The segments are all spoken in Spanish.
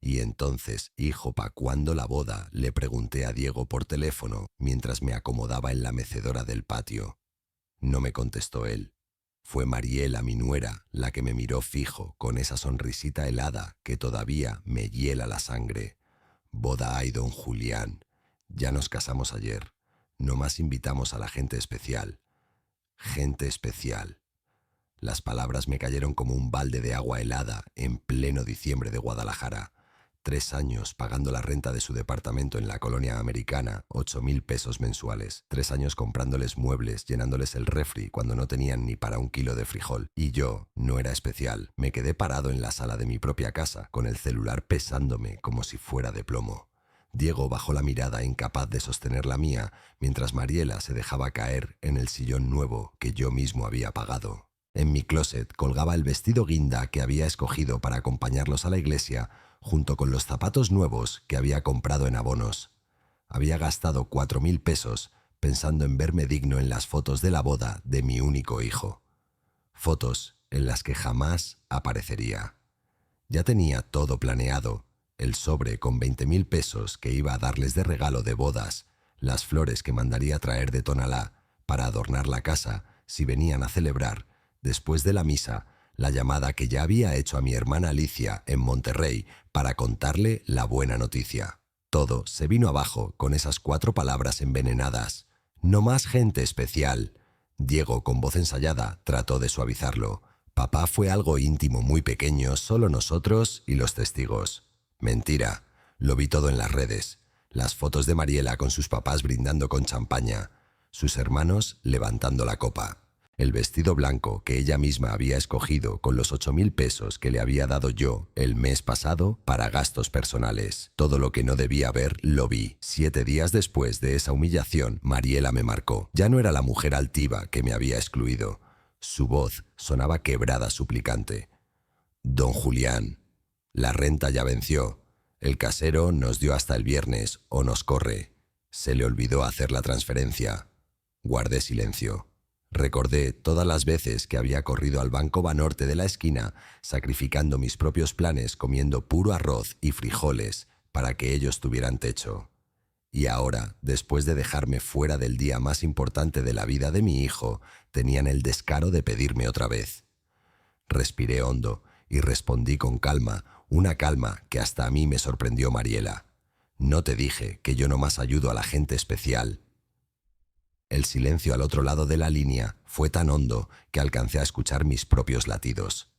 Y entonces, hijo, ¿pa' cuándo la boda?, le pregunté a Diego por teléfono mientras me acomodaba en la mecedora del patio. No me contestó él. Fue Mariela, mi nuera, la que me miró fijo, con esa sonrisita helada que todavía me hiela la sangre. Boda hay, don Julián. Ya nos casamos ayer. Nomás invitamos a la gente especial. Gente especial. Las palabras me cayeron como un balde de agua helada en pleno diciembre de Guadalajara. 3 años pagando la renta de su departamento en la colonia americana, 8.000 pesos mensuales. 3 años comprándoles muebles, llenándoles el refri cuando no tenían ni para 1 kilo de frijol. Y yo no era especial. Me quedé parado en la sala de mi propia casa, con el celular pesándome como si fuera de plomo. Diego bajó la mirada, incapaz de sostener la mía, mientras Mariela se dejaba caer en el sillón nuevo que yo mismo había pagado. En mi closet colgaba el vestido guinda que había escogido para acompañarlos a la iglesia, junto con los zapatos nuevos que había comprado en abonos. Había gastado 4.000 pesos pensando en verme digno en las fotos de la boda de mi único hijo. Fotos en las que jamás aparecería. Ya tenía todo planeado: el sobre con 20.000 pesos que iba a darles de regalo de bodas, las flores que mandaría traer de Tonalá para adornar la casa si venían a celebrar, después de la misa, la llamada que ya había hecho a mi hermana Alicia en Monterrey para contarle la buena noticia. Todo se vino abajo con esas 4 palabras envenenadas: no más gente especial. Diego, con voz ensayada, trató de suavizarlo. Papá, fue algo íntimo, muy pequeño, solo nosotros y los testigos. Mentira. Lo vi todo en las redes. Las fotos de Mariela con sus papás brindando con champaña, sus hermanos levantando la copa. El vestido blanco que ella misma había escogido con los 8.000 pesos que le había dado yo el mes pasado para gastos personales. Todo lo que no debía ver lo vi. 7 días después de esa humillación, Mariela me marcó. Ya no era la mujer altiva que me había excluido. Su voz sonaba quebrada, suplicante. Don Julián, la renta ya venció. El casero nos dio hasta el viernes o nos corre. Se le olvidó hacer la transferencia. Guardé silencio. Recordé todas las veces que había corrido al Banco Banorte de la esquina, sacrificando mis propios planes, comiendo puro arroz y frijoles para que ellos tuvieran techo. Y ahora, después de dejarme fuera del día más importante de la vida de mi hijo, tenían el descaro de pedirme otra vez. Respiré hondo y respondí con calma, una calma que hasta a mí me sorprendió Mariela. No te dije que yo nomás ayudo a la gente especial. El silencio al otro lado de la línea fue tan hondo que alcancé a escuchar mis propios latidos.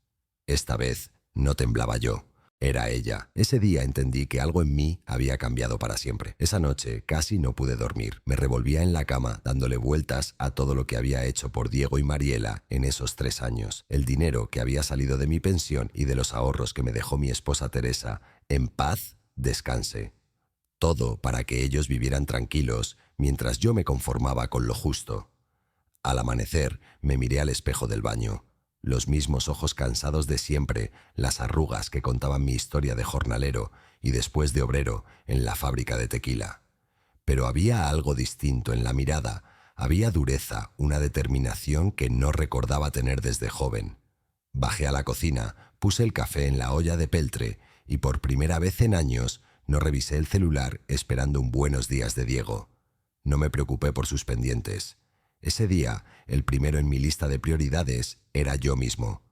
Esta vez no temblaba yo, era ella. Ese día entendí que algo en mí había cambiado para siempre. Esa noche casi no pude dormir. Me revolvía en la cama dándole vueltas a todo lo que había hecho por Diego y Mariela en esos 3 años. El dinero que había salido de mi pensión y de los ahorros que me dejó mi esposa Teresa. En paz, descanse. Todo para que ellos vivieran tranquilos mientras yo me conformaba con lo justo. Al amanecer me miré al espejo del baño. Los mismos ojos cansados de siempre, las arrugas que contaban mi historia de jornalero y después de obrero en la fábrica de tequila. Pero había algo distinto en la mirada, había dureza, una determinación que no recordaba tener desde joven. Bajé a la cocina, puse el café en la olla de peltre y por primera vez en años no revisé el celular esperando un buenos días de Diego. No me preocupé por sus pendientes. Ese día, el primero en mi lista de prioridades era yo mismo.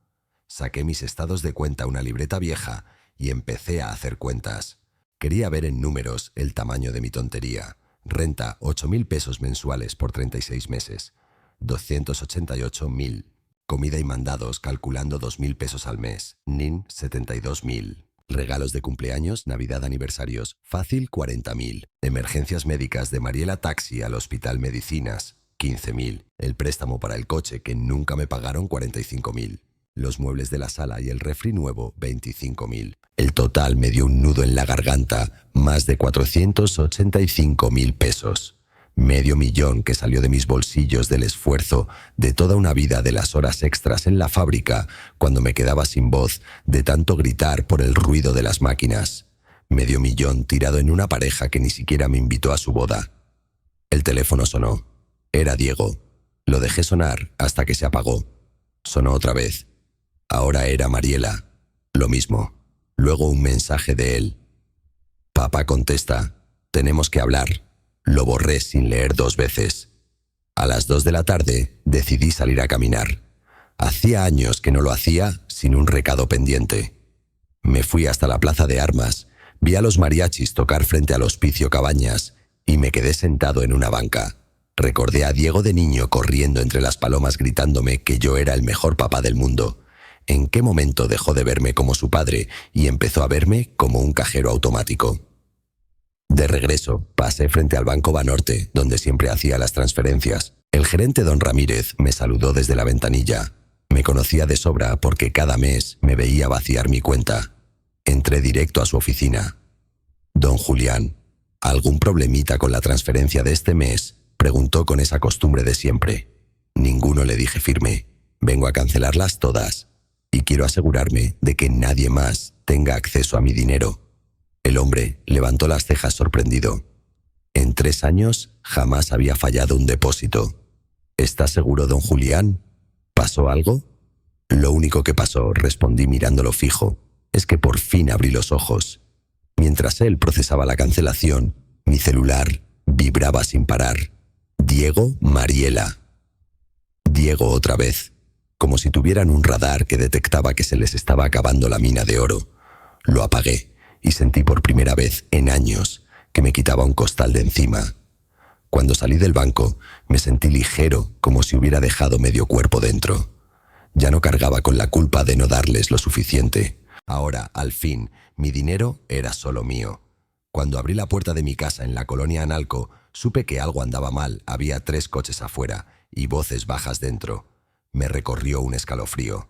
Saqué mis estados de cuenta, una libreta vieja, y empecé a hacer cuentas. Quería ver en números el tamaño de mi tontería. Renta, 8.000 pesos mensuales por 36 meses. 288.000. Comida y mandados, calculando 2.000 pesos al mes. NIN, 72.000. Regalos de cumpleaños, Navidad, aniversarios, fácil 40.000. Emergencias médicas de Mariela Taxi al hospital Medicinas, 15.000. El préstamo para el coche que nunca me pagaron, 45.000. Los muebles de la sala y el refri nuevo, 25.000. El total me dio un nudo en la garganta, más de 485.000 pesos. Medio millón que salió de mis bolsillos del esfuerzo de toda una vida, de las horas extras en la fábrica, cuando me quedaba sin voz de tanto gritar por el ruido de las máquinas. Medio millón tirado en una pareja que ni siquiera me invitó a su boda. El teléfono sonó. Era Diego. Lo dejé sonar hasta que se apagó. Sonó otra vez. Ahora era Mariela. Lo mismo. Luego un mensaje de él. Papá contesta, tenemos que hablar. Lo borré sin leer 2 veces. A las 2 de la tarde decidí salir a caminar. Hacía años que no lo hacía sin un recado pendiente. Me fui hasta la plaza de armas, vi a los mariachis tocar frente al Hospicio Cabañas y me quedé sentado en una banca. Recordé a Diego de niño corriendo entre las palomas gritándome que yo era el mejor papá del mundo. ¿En qué momento dejó de verme como su padre y empezó a verme como un cajero automático? De regreso, pasé frente al Banco Banorte, donde siempre hacía las transferencias. El gerente don Ramírez me saludó desde la ventanilla. Me conocía de sobra porque cada mes me veía vaciar mi cuenta. Entré directo a su oficina. Don Julián, ¿algún problemita con la transferencia de este mes?, preguntó con esa costumbre de siempre. Ninguno, le dije firme. Vengo a cancelarlas todas y quiero asegurarme de que nadie más tenga acceso a mi dinero. El hombre levantó las cejas sorprendido. En 3 años jamás había fallado un depósito. ¿Está seguro, don Julián? ¿Pasó algo? Lo único que pasó, respondí mirándolo fijo, es que por fin abrí los ojos. Mientras él procesaba la cancelación, mi celular vibraba sin parar. Diego, Mariela. Diego otra vez, como si tuvieran un radar que detectaba que se les estaba acabando la mina de oro. Lo apagué y sentí por primera vez en años que me quitaba un costal de encima. Cuando salí del banco, me sentí ligero, como si hubiera dejado medio cuerpo dentro. Ya no cargaba con la culpa de no darles lo suficiente. Ahora, al fin, mi dinero era solo mío. Cuando abrí la puerta de mi casa en la colonia Analco, supe que algo andaba mal. Había 3 coches afuera y voces bajas dentro. Me recorrió un escalofrío.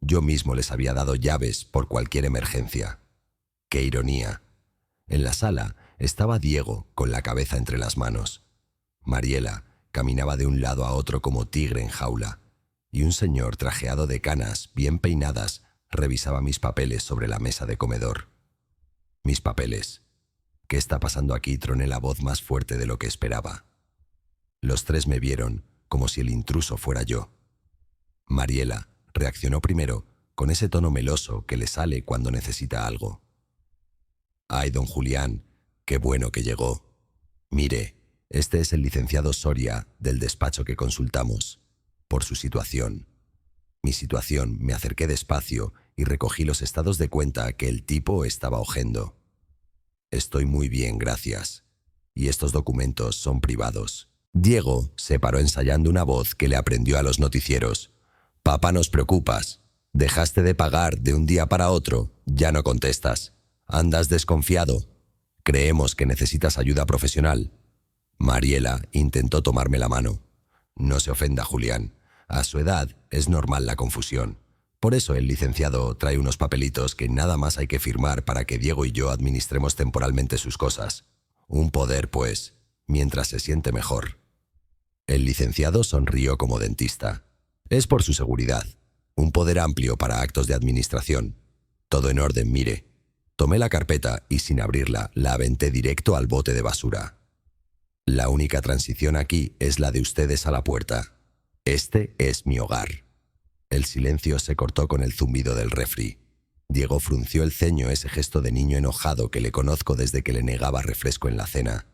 Yo mismo les había dado llaves por cualquier emergencia. ¡Qué ironía! En la sala estaba Diego con la cabeza entre las manos. Mariela caminaba de un lado a otro como tigre en jaula, y un señor trajeado de canas, bien peinadas, revisaba mis papeles sobre la mesa de comedor. Mis papeles. ¿Qué está pasando aquí?, troné la voz más fuerte de lo que esperaba. Los 3 me vieron como si el intruso fuera yo. Mariela reaccionó primero con ese tono meloso que le sale cuando necesita algo. «Ay, don Julián, qué bueno que llegó. Mire, este es el licenciado Soria del despacho que consultamos. Por su situación». Mi situación, me acerqué despacio y recogí los estados de cuenta que el tipo estaba hojeando. «Estoy muy bien, gracias. Y estos documentos son privados». Diego se paró ensayando una voz que le aprendió a los noticieros. «Papá, nos preocupas. Dejaste de pagar de un día para otro, ya no contestas. Andas desconfiado. Creemos que necesitas ayuda profesional». Mariela intentó tomarme la mano. «No se ofenda, Julián. A su edad es normal la confusión. Por eso el licenciado trae unos papelitos que nada más hay que firmar para que Diego y yo administremos temporalmente sus cosas. Un poder, pues, mientras se siente mejor». El licenciado sonrió como dentista. «Es por su seguridad. Un poder amplio para actos de administración. Todo en orden, mire». Tomé la carpeta y sin abrirla la aventé directo al bote de basura. «La única transición aquí es la de ustedes a la puerta. Este es mi hogar». El silencio se cortó con el zumbido del refri. Diego frunció el ceño, ese gesto de niño enojado que le conozco desde que le negaba refresco en la cena.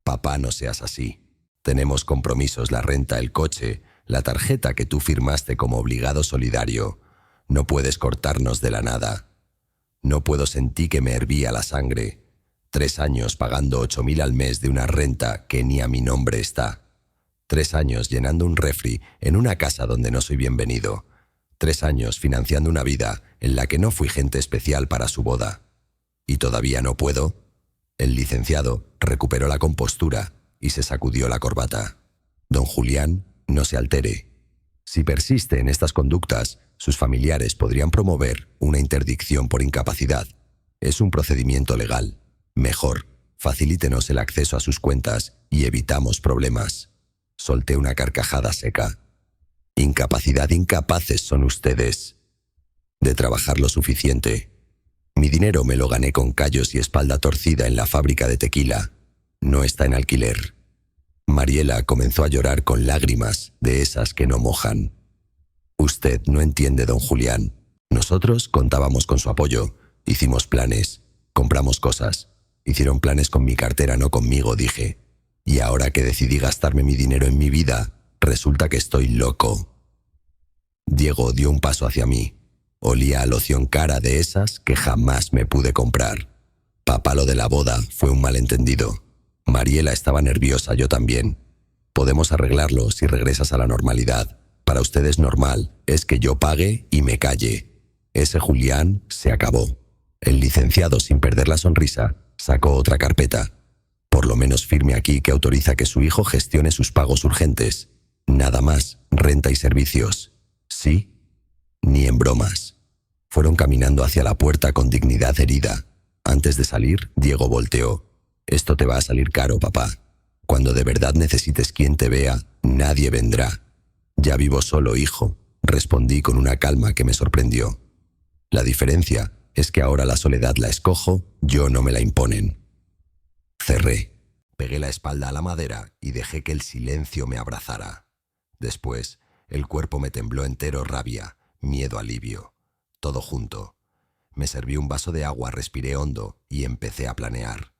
«Papá, no seas así. Tenemos compromisos, la renta, el coche, la tarjeta que tú firmaste como obligado solidario. No puedes cortarnos de la nada». No puedo, sentí que me hervía la sangre. 3 años pagando 8.000 al mes de una renta que ni a mi nombre está. 3 años llenando un refri en una casa donde no soy bienvenido. 3 años financiando una vida en la que no fui gente especial para su boda. ¿Y todavía no puedo? El licenciado recuperó la compostura y se sacudió la corbata. «Don Julián, no se altere. Si persiste en estas conductas, sus familiares podrían promover una interdicción por incapacidad. Es un procedimiento legal. Mejor, facilítenos el acceso a sus cuentas y evitamos problemas». Solté una carcajada seca. «Incapacidad, incapaces son ustedes de trabajar lo suficiente. Mi dinero me lo gané con callos y espalda torcida en la fábrica de tequila. No está en alquiler». Mariela comenzó a llorar con lágrimas de esas que no mojan. «Usted no entiende, don Julián. Nosotros contábamos con su apoyo, hicimos planes, compramos cosas. Hicieron planes con mi cartera, no conmigo, dije. Y ahora que decidí gastarme mi dinero en mi vida, resulta que estoy loco. Diego dio un paso hacia mí. Olía a loción cara de esas que jamás me pude comprar. Papá, lo de la boda fue un malentendido. Mariela estaba nerviosa, yo también. Podemos arreglarlo si regresas a la normalidad. Para ustedes normal es que yo pague y me calle. Ese Julián se acabó. El licenciado, sin perder la sonrisa, sacó otra carpeta. Por lo menos firme aquí que autoriza que su hijo gestione sus pagos urgentes. Nada más, renta y servicios. ¿Sí? Ni en bromas. Fueron caminando hacia la puerta con dignidad herida. Antes de salir, Diego volteó. Esto te va a salir caro, papá. Cuando de verdad necesites quien te vea, nadie vendrá. Ya vivo solo, hijo, respondí con una calma que me sorprendió. La diferencia es que ahora la soledad la escojo, yo no me la imponen. Cerré. Pegué la espalda a la madera y dejé que el silencio me abrazara. Después, el cuerpo me tembló entero, rabia, miedo, alivio. Todo junto. Me serví un vaso de agua, respiré hondo y empecé a planear.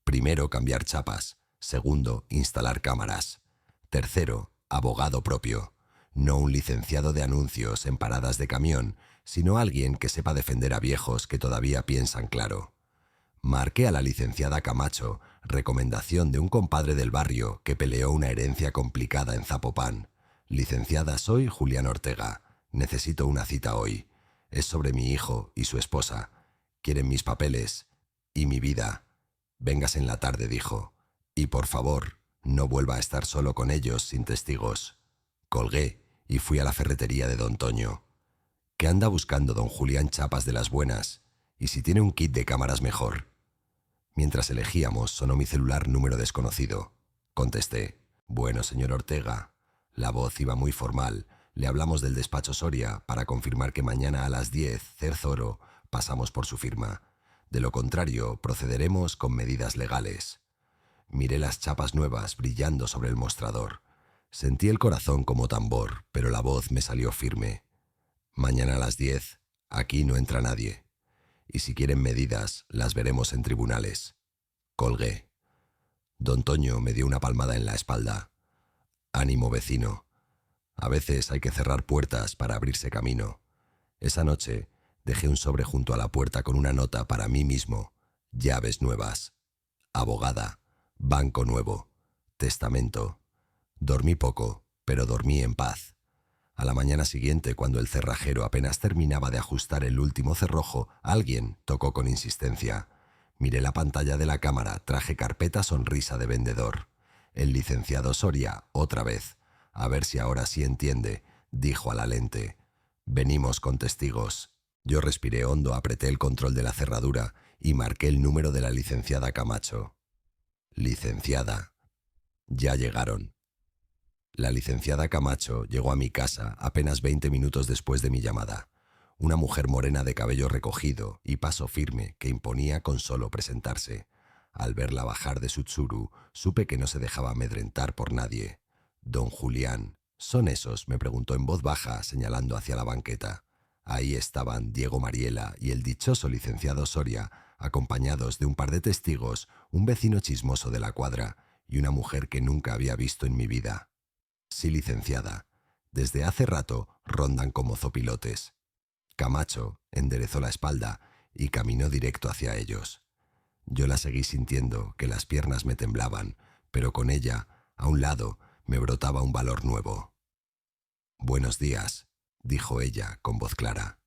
Primero, cambiar chapas. Segundo, instalar cámaras. Tercero, abogado propio. No un licenciado de anuncios en paradas de camión, sino alguien que sepa defender a viejos que todavía piensan claro. Marqué a la licenciada Camacho, recomendación de un compadre del barrio que peleó una herencia complicada en Zapopan. Licenciada, soy Julián Ortega. Necesito una cita hoy. Es sobre mi hijo y su esposa. Quieren mis papeles y mi vida. Vengas en la tarde, dijo. Y por favor, no vuelva a estar solo con ellos sin testigos. Colgué y fui a la ferretería de don Toño. ¿Qué anda buscando don Julián? Chapas de las buenas. Y si tiene un kit de cámaras, mejor. Mientras elegíamos, sonó mi celular, número desconocido. Contesté. Bueno, señor Ortega. La voz iba muy formal. Le hablamos del despacho Soria para confirmar que mañana a las 10, Cerzoro, pasamos por su firma. De lo contrario, procederemos con medidas legales. Miré las chapas nuevas brillando sobre el mostrador. Sentí el corazón como tambor, pero la voz me salió firme. Mañana a las 10, aquí no entra nadie. Y si quieren medidas, las veremos en tribunales. Colgué. Don Toño me dio una palmada en la espalda. Ánimo, vecino. A veces hay que cerrar puertas para abrirse camino. Esa noche dejé un sobre junto a la puerta con una nota para mí mismo. Llaves nuevas. Abogada. Banco nuevo. Testamento. Dormí poco, pero dormí en paz. A la mañana siguiente, cuando el cerrajero apenas terminaba de ajustar el último cerrojo, alguien tocó con insistencia. Miré la pantalla de la cámara, traje carpeta, sonrisa de vendedor. El licenciado Soria, otra vez. A ver si ahora sí entiende, dijo a la lente. Venimos con testigos. Yo respiré hondo, apreté el control de la cerradura y marqué el número de la licenciada Camacho. Licenciada. Ya llegaron. La licenciada Camacho llegó a mi casa apenas 20 minutos después de mi llamada. Una mujer morena de cabello recogido y paso firme que imponía con solo presentarse. Al verla bajar de su tsuru, supe que no se dejaba amedrentar por nadie. «Don Julián, ¿son esos?», me preguntó en voz baja, señalando hacia la banqueta. Ahí estaban Diego, Mariela y el dichoso licenciado Soria, acompañados de un par de testigos, un vecino chismoso de la cuadra y una mujer que nunca había visto en mi vida. Sí, licenciada. Desde hace rato rondan como zopilotes. Camacho enderezó la espalda y caminó directo hacia ellos. Yo la seguí sintiendo que las piernas me temblaban, pero con ella, a un lado, me brotaba un valor nuevo. «Buenos días», dijo ella con voz clara.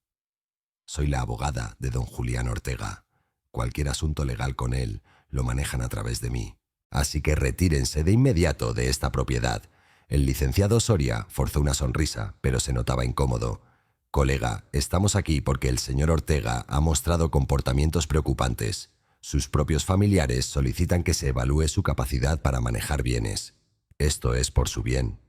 «Soy la abogada de don Julián Ortega. Cualquier asunto legal con él lo manejan a través de mí. Así que retírense de inmediato de esta propiedad». El licenciado Soria forzó una sonrisa, pero se notaba incómodo. «Colega, estamos aquí porque el señor Ortega ha mostrado comportamientos preocupantes. Sus propios familiares solicitan que se evalúe su capacidad para manejar bienes. Esto es por su bien».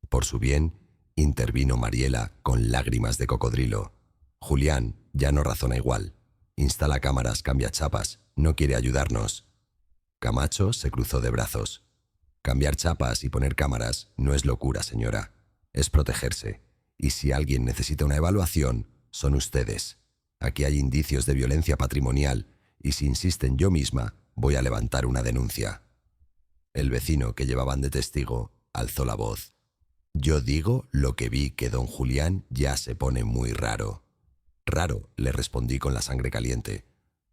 «Por su bien», intervino Mariela con lágrimas de cocodrilo. «Julián ya no razona igual. Instala cámaras, cambia chapas, no quiere ayudarnos». Camacho se cruzó de brazos. «Cambiar chapas y poner cámaras no es locura, señora. Es protegerse. Y si alguien necesita una evaluación, son ustedes. Aquí hay indicios de violencia patrimonial y si insisten, yo misma voy a levantar una denuncia. El vecino que llevaban de testigo alzó la voz. Yo digo lo que vi, que don Julián ya se pone muy raro. Raro, le respondí con la sangre caliente.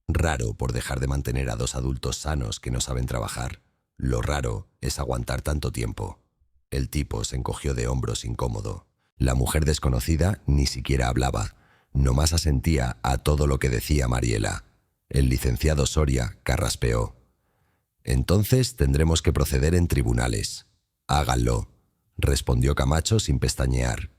Raro por dejar de mantener a dos adultos sanos que no saben trabajar. Lo raro es aguantar tanto tiempo. El tipo se encogió de hombros incómodo. La mujer desconocida ni siquiera hablaba. Nomás asentía a todo lo que decía Mariela. El licenciado Soria carraspeó. Entonces tendremos que proceder en tribunales. Háganlo, respondió Camacho sin pestañear.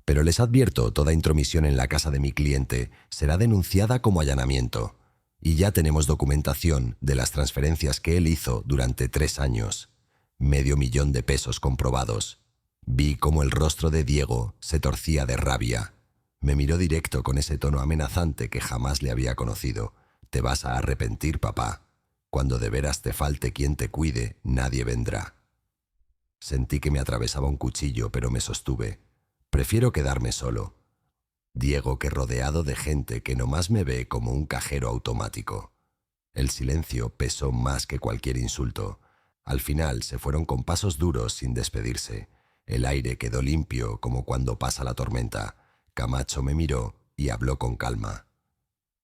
Pero les advierto, toda intromisión en la casa de mi cliente será denunciada como allanamiento. Y ya tenemos documentación de las transferencias que él hizo durante 3 años. $500,000 de pesos comprobados. Vi cómo el rostro de Diego se torcía de rabia. Me miró directo con ese tono amenazante que jamás le había conocido. Te vas a arrepentir, papá. Cuando de veras te falte quien te cuide, nadie vendrá. Sentí que me atravesaba un cuchillo, pero me sostuve. Prefiero quedarme solo. Diego, que rodeado de gente que nomás me ve como un cajero automático. El silencio pesó más que cualquier insulto. Al final se fueron con pasos duros sin despedirse. El aire quedó limpio como cuando pasa la tormenta. Camacho me miró y habló con calma.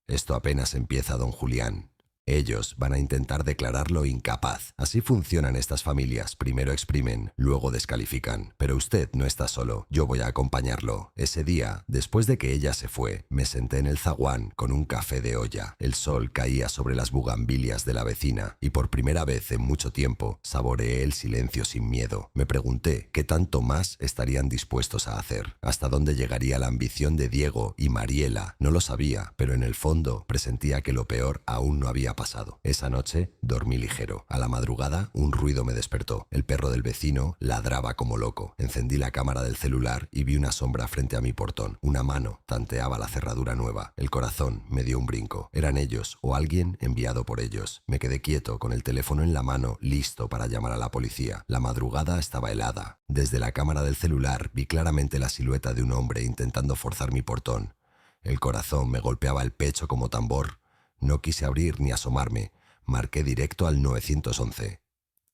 Esto apenas empieza, don Julián. Ellos van a intentar declararlo incapaz. Así funcionan estas familias. Primero exprimen, luego descalifican. Pero usted no está solo. Yo voy a acompañarlo. Ese día, después de que ella se fue, me senté en el zaguán con un café de olla. El sol caía sobre las bugambilias de la vecina y por primera vez en mucho tiempo saboreé el silencio sin miedo. Me pregunté qué tanto más estarían dispuestos a hacer. Hasta dónde llegaría la ambición de Diego y Mariela. No lo sabía, pero en el fondo presentía que lo peor aún no había pasado. Esa noche dormí ligero. A la madrugada un ruido me despertó. El perro del vecino ladraba como loco. Encendí la cámara del celular y vi una sombra frente a mi portón. Una mano tanteaba la cerradura nueva. El corazón me dio un brinco. Eran ellos o alguien enviado por ellos. Me quedé quieto con el teléfono en la mano, listo para llamar a la policía. La madrugada estaba helada. Desde la cámara del celular vi claramente la silueta de un hombre intentando forzar mi portón. El corazón me golpeaba el pecho como tambor. No quise abrir ni asomarme. Marqué directo al 911.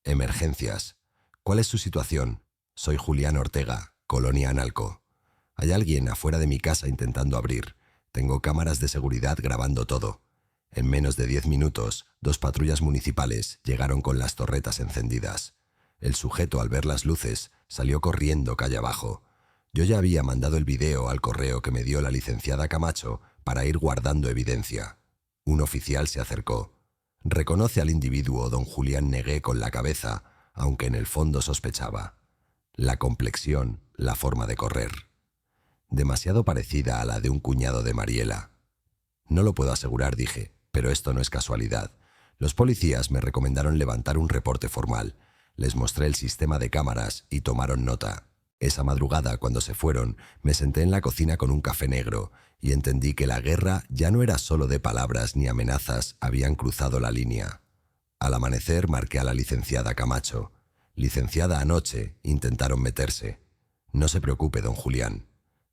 Emergencias. ¿Cuál es su situación? Soy Julián Ortega, Colonia Analco. Hay alguien afuera de mi casa intentando abrir. Tengo cámaras de seguridad grabando todo. En menos de 10 minutos, 2 patrullas municipales llegaron con las torretas encendidas. El sujeto, al ver las luces, salió corriendo calle abajo. Yo ya había mandado el video al correo que me dio la licenciada Camacho para ir guardando evidencia. Un oficial se acercó. «¿Reconoce al individuo?», don Julián negué con la cabeza, aunque en el fondo sospechaba. La complexión, la forma de correr. Demasiado parecida a la de un cuñado de Mariela. No lo puedo asegurar, dije, pero esto no es casualidad. Los policías me recomendaron levantar un reporte formal. Les mostré el sistema de cámaras y tomaron nota. Esa madrugada, cuando se fueron, me senté en la cocina con un café negro y entendí que la guerra ya no era solo de palabras ni amenazas, habían cruzado la línea. Al amanecer marqué a la licenciada Camacho. «Licenciada, anoche intentaron meterse». «No se preocupe, don Julián.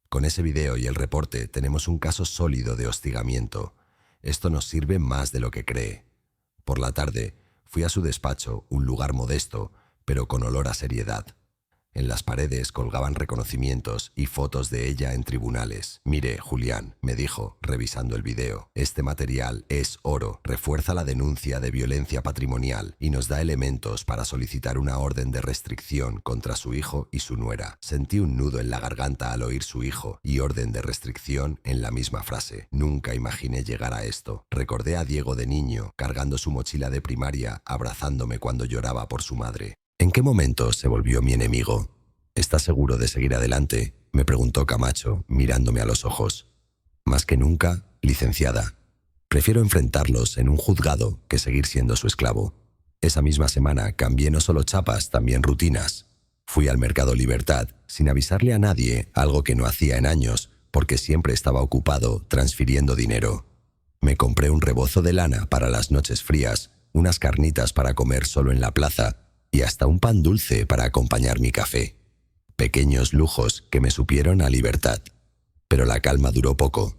Con ese video y el reporte tenemos un caso sólido de hostigamiento. Esto nos sirve más de lo que cree». Por la tarde fui a su despacho, un lugar modesto, pero con olor a seriedad. En las paredes colgaban reconocimientos y fotos de ella en tribunales. «Mire, Julián», me dijo, revisando el video, «este material es oro, refuerza la denuncia de violencia patrimonial y nos da elementos para solicitar una orden de restricción contra su hijo y su nuera». Sentí un nudo en la garganta al oír su hijo y orden de restricción en la misma frase. Nunca imaginé llegar a esto. Recordé a Diego de niño, cargando su mochila de primaria, abrazándome cuando lloraba por su madre. ¿En qué momento se volvió mi enemigo? ¿Estás seguro de seguir adelante?, me preguntó Camacho, mirándome a los ojos. Más que nunca, licenciada. Prefiero enfrentarlos en un juzgado que seguir siendo su esclavo. Esa misma semana cambié no solo chapas, también rutinas. Fui al Mercado Libertad, sin avisarle a nadie, algo que no hacía en años, porque siempre estaba ocupado transfiriendo dinero. Me compré un rebozo de lana para las noches frías, unas carnitas para comer solo en la plaza, y hasta un pan dulce para acompañar mi café. Pequeños lujos que me supieron a libertad. Pero la calma duró poco.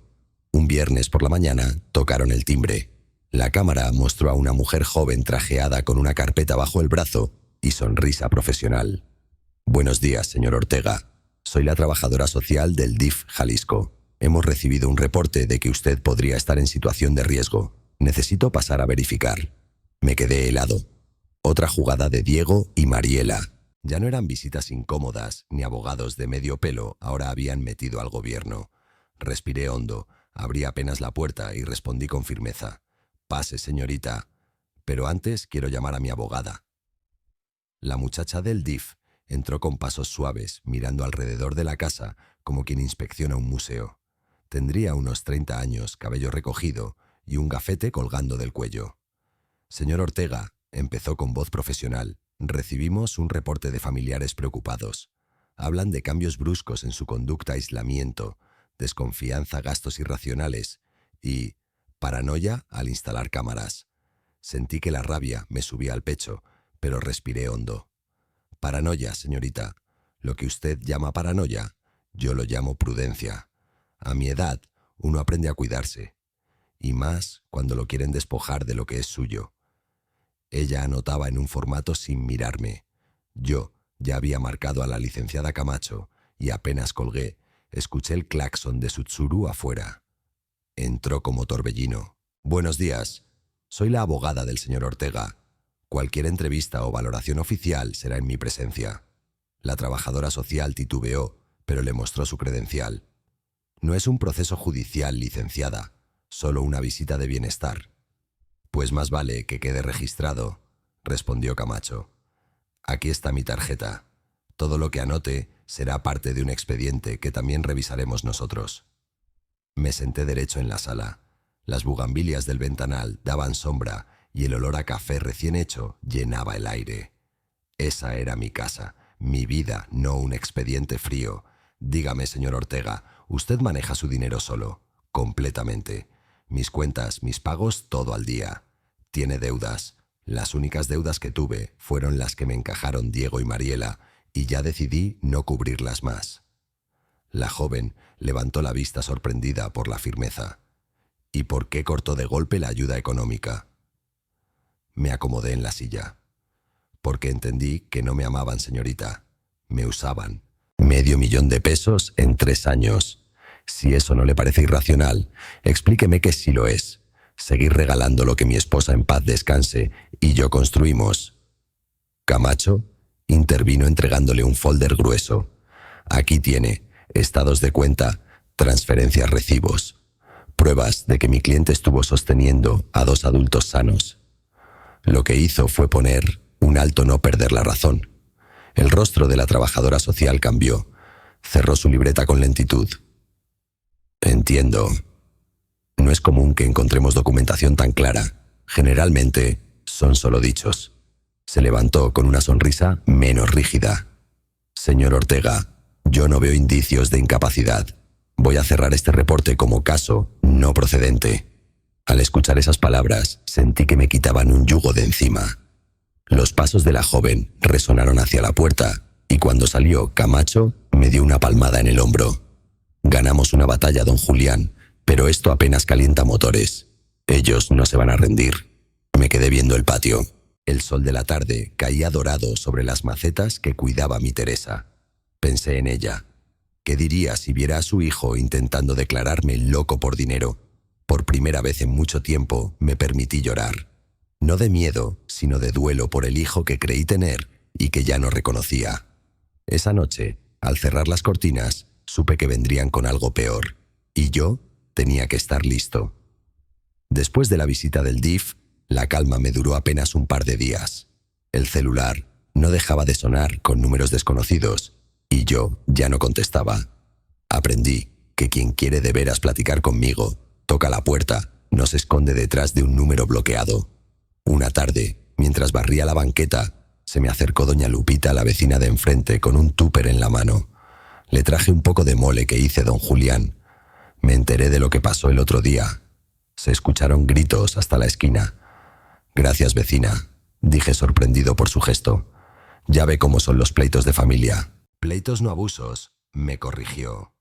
Un viernes por la mañana tocaron el timbre. La cámara mostró a una mujer joven trajeada con una carpeta bajo el brazo y sonrisa profesional. Buenos días, señor Ortega. Soy la trabajadora social del DIF Jalisco. Hemos recibido un reporte de que usted podría estar en situación de riesgo. Necesito pasar a verificar. Me quedé helado. Otra jugada de Diego y Mariela. Ya no eran visitas incómodas ni abogados de medio pelo, ahora habían metido al gobierno. Respiré hondo, abrí apenas la puerta y respondí con firmeza. Pase, señorita. Pero antes quiero llamar a mi abogada. La muchacha del DIF entró con pasos suaves, mirando alrededor de la casa como quien inspecciona un museo. Tendría unos 30 años, cabello recogido y un gafete colgando del cuello. Señor Ortega, empezó con voz profesional, recibimos un reporte de familiares preocupados. Hablan de cambios bruscos en su conducta, aislamiento, desconfianza, gastos irracionales y paranoia al instalar cámaras. Sentí que la rabia me subía al pecho, pero respiré hondo. Paranoia, señorita. Lo que usted llama paranoia, yo lo llamo prudencia. A mi edad, uno aprende a cuidarse. Y más cuando lo quieren despojar de lo que es suyo. Ella anotaba en un formato sin mirarme. Yo ya había marcado a la licenciada Camacho y apenas colgué, escuché el claxon de su Tsuru afuera. Entró como torbellino. Buenos días. Soy la abogada del señor Ortega. Cualquier entrevista o valoración oficial será en mi presencia. La trabajadora social titubeó, pero le mostró su credencial. No es un proceso judicial, licenciada, solo una visita de bienestar. Pues más vale que quede registrado, respondió Camacho. Aquí está mi tarjeta. Todo lo que anote será parte de un expediente que también revisaremos nosotros. Me senté derecho en la sala. Las bugambilias del ventanal daban sombra y el olor a café recién hecho llenaba el aire. Esa era mi casa, mi vida, no un expediente frío. Dígame, señor Ortega, usted maneja su dinero solo, completamente. Mis cuentas, mis pagos, todo al día. Tiene deudas. Las únicas deudas que tuve fueron las que me encajaron Diego y Mariela, y ya decidí no cubrirlas más. La joven levantó la vista sorprendida por la firmeza. ¿Y por qué cortó de golpe la ayuda económica? Me acomodé en la silla. Porque entendí que no me amaban, señorita. Me usaban. $500,000 pesos en 3 años. Si eso no le parece irracional, explíqueme que sí lo es. Seguir regalando lo que mi esposa en paz descanse y yo construimos. Camacho intervino entregándole un folder grueso. Aquí tiene estados de cuenta, transferencias, recibos. Pruebas de que mi cliente estuvo sosteniendo a 2 adultos sanos. Lo que hizo fue poner un alto, no perder la razón. El rostro de la trabajadora social cambió. Cerró su libreta con lentitud. Entiendo. No es común que encontremos documentación tan clara. Generalmente son solo dichos. Se levantó con una sonrisa menos rígida. Señor Ortega, yo no veo indicios de incapacidad. Voy a cerrar este reporte como caso no procedente. Al escuchar esas palabras, sentí que me quitaban un yugo de encima. Los pasos de la joven resonaron hacia la puerta y cuando salió, Camacho me dio una palmada en el hombro. Ganamos una batalla, don Julián, pero esto apenas calienta motores. Ellos no se van a rendir. Me quedé viendo el patio. El sol de la tarde caía dorado sobre las macetas que cuidaba mi Teresa. Pensé en ella. ¿Qué diría si viera a su hijo intentando declararme loco por dinero? Por primera vez en mucho tiempo me permití llorar. No de miedo, sino de duelo por el hijo que creí tener y que ya no reconocía. Esa noche, al cerrar las cortinas, supe que vendrían con algo peor, y yo tenía que estar listo. Después de la visita del DIF, la calma me duró apenas un par de días. El celular no dejaba de sonar con números desconocidos, y yo ya no contestaba. Aprendí que quien quiere de veras platicar conmigo, toca la puerta, no se esconde detrás de un número bloqueado. Una tarde, mientras barría la banqueta, se me acercó doña Lupita, la vecina de enfrente, con un tupper en la mano. Le traje un poco de mole que hice don Julián. Me enteré de lo que pasó el otro día. Se escucharon gritos hasta la esquina. Gracias, vecina, dije sorprendido por su gesto. Ya ve cómo son los pleitos de familia. Pleitos no abusos, me corrigió.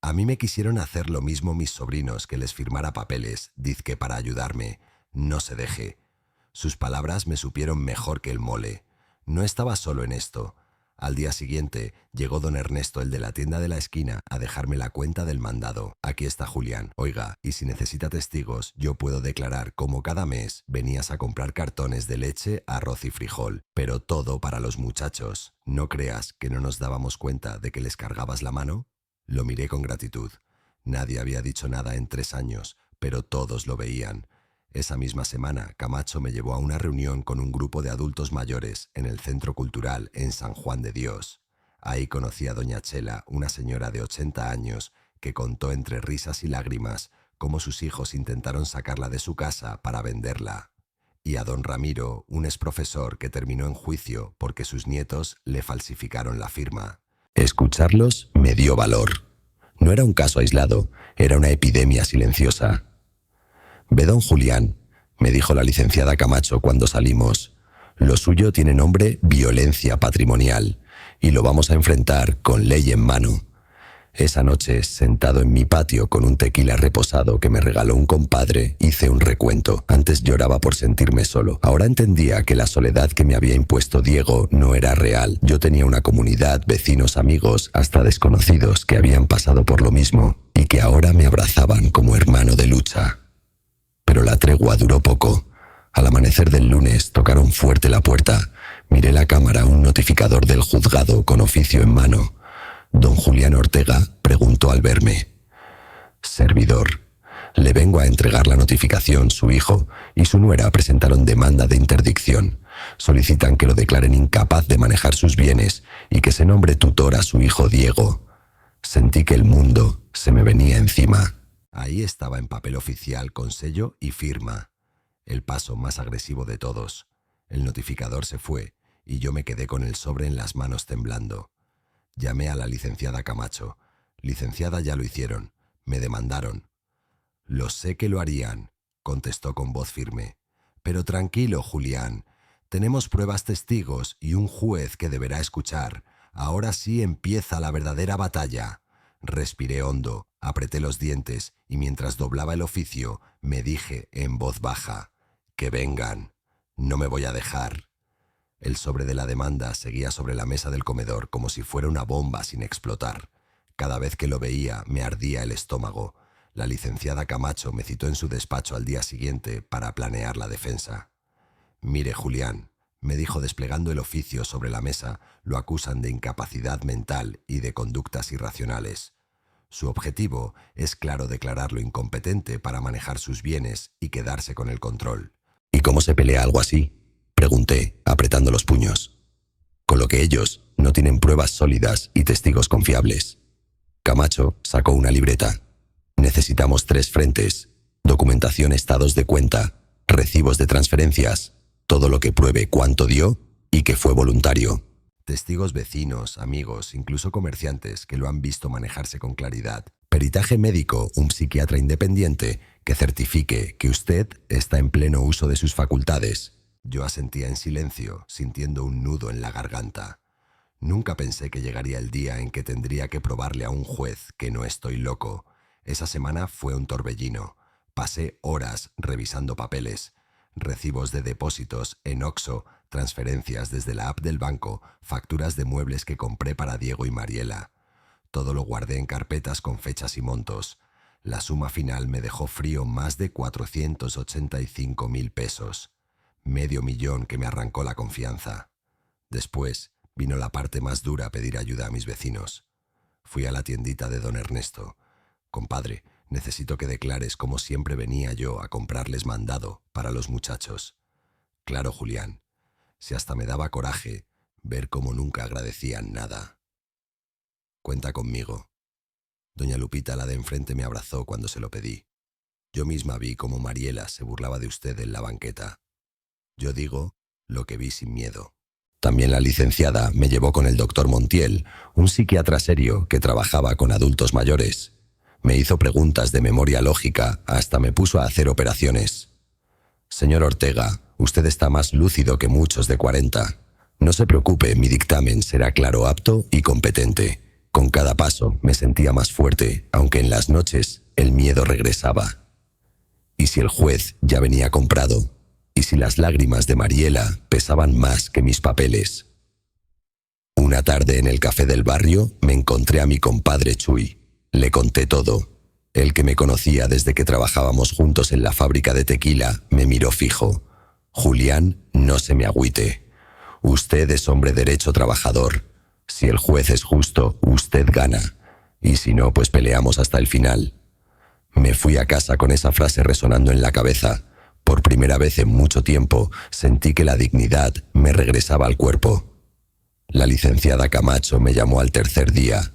A mí me quisieron hacer lo mismo mis sobrinos, que les firmara papeles, dizque para ayudarme, No se deje. Sus palabras me supieron mejor que el mole. No estaba solo en esto. Al día siguiente llegó don Ernesto, el de la tienda de la esquina, a dejarme la cuenta del mandado. Aquí está Julián. Oiga, y si necesita testigos, yo puedo declarar cómo cada mes venías a comprar cartones de leche, arroz y frijol, pero todo para los muchachos. ¿No creas que no nos dábamos cuenta de que les cargabas la mano? Lo miré con gratitud. Nadie había dicho nada en 3 años, pero todos lo veían. Esa misma semana, Camacho me llevó a una reunión con un grupo de adultos mayores en el Centro Cultural en San Juan de Dios. Ahí conocí a doña Chela, una señora de 80 años, que contó entre risas y lágrimas cómo sus hijos intentaron sacarla de su casa para venderla. Y a don Ramiro, un exprofesor que terminó en juicio porque sus nietos le falsificaron la firma. Escucharlos me dio valor. No era un caso aislado, era una epidemia silenciosa. «Ve, don Julián», me dijo la licenciada Camacho cuando salimos, «lo suyo tiene nombre violencia patrimonial y lo vamos a enfrentar con ley en mano». Esa noche, sentado en mi patio con un tequila reposado que me regaló un compadre, hice un recuento. Antes lloraba por sentirme solo. Ahora entendía que la soledad que me había impuesto Diego no era real. Yo tenía una comunidad, vecinos, amigos, hasta desconocidos que habían pasado por lo mismo y que ahora me abrazaban como hermano de lucha. Pero la tregua duró poco. Al amanecer del lunes tocaron fuerte la puerta. Miré la cámara, un notificador del juzgado con oficio en mano. Don Julián Ortega preguntó al verme. «Servidor, le vengo a entregar la notificación. Su hijo y su nuera presentaron demanda de interdicción. Solicitan que lo declaren incapaz de manejar sus bienes y que se nombre tutor a su hijo Diego». Sentí que el mundo se me venía encima. Ahí estaba en papel oficial con sello y firma. El paso más agresivo de todos. El notificador se fue y yo me quedé con el sobre en las manos temblando. Llamé a la licenciada Camacho. «Licenciada, ya lo hicieron. Me demandaron». «Lo sé que lo harían», contestó con voz firme. «Pero tranquilo, Julián. Tenemos pruebas, testigos y un juez que deberá escuchar. Ahora sí empieza la verdadera batalla». Respiré hondo, apreté los dientes y mientras doblaba el oficio me dije en voz baja: «Que vengan. No me voy a dejar». El sobre de la demanda seguía sobre la mesa del comedor como si fuera una bomba sin explotar. Cada vez que lo veía me ardía el estómago. La licenciada Camacho me citó en su despacho al día siguiente para planear la defensa. «Mire, Julián», me dijo desplegando el oficio sobre la mesa, «lo acusan de incapacidad mental y de conductas irracionales. Su objetivo es claro declararlo incompetente para manejar sus bienes y quedarse con el control». «¿Y cómo se pelea algo así?», pregunté, apretando los puños. «Con lo que ellos no tienen pruebas sólidas y testigos confiables». Camacho sacó una libreta. «Necesitamos 3 frentes: documentación, estados de cuenta, recibos de transferencias, todo lo que pruebe cuánto dio y que fue voluntario. Testigos, vecinos, amigos, incluso comerciantes que lo han visto manejarse con claridad. Peritaje médico, un psiquiatra independiente que certifique que usted está en pleno uso de sus facultades». Yo asentía en silencio, sintiendo un nudo en la garganta. Nunca pensé que llegaría el día en que tendría que probarle a un juez que no estoy loco. Esa semana fue un torbellino. Pasé horas revisando papeles, recibos de depósitos en Oxxo, transferencias desde la app del banco, facturas de muebles que compré para Diego y Mariela. Todo lo guardé en carpetas con fechas y montos. La suma final me dejó frío más de 485.000 pesos. Medio millón que me arrancó la confianza. Después vino la parte más dura: pedir ayuda a mis vecinos. Fui a la tiendita de don Ernesto. «Compadre, necesito que declares cómo siempre venía yo a comprarles mandado para los muchachos». «Claro, Julián». Si hasta me daba coraje ver cómo nunca agradecían nada. «Cuenta conmigo». Doña Lupita, la de enfrente, me abrazó cuando se lo pedí. Yo misma vi cómo Mariela se burlaba de usted en la banqueta. Yo digo lo que vi sin miedo. También la licenciada me llevó con el doctor Montiel, un psiquiatra serio que trabajaba con adultos mayores. Me hizo preguntas de memoria lógica, hasta me puso a hacer operaciones. «Señor Ortega, usted está más lúcido que muchos de 40. No se preocupe, mi dictamen será claro, apto y competente». Con cada paso me sentía más fuerte, aunque en las noches el miedo regresaba. ¿Y si el juez ya venía comprado? ¿Y si las lágrimas de Mariela pesaban más que mis papeles? Una tarde en el café del barrio me encontré a mi compadre Chuy. Le conté todo. El que me conocía desde que trabajábamos juntos en la fábrica de tequila me miró fijo. Julián, no se me agüite. Usted es hombre derecho trabajador. Si el juez es justo, usted gana. Y si no, pues peleamos hasta el final. Me fui a casa con esa frase resonando en la cabeza. Por primera vez en mucho tiempo sentí que la dignidad me regresaba al cuerpo. La licenciada Camacho me llamó al tercer día.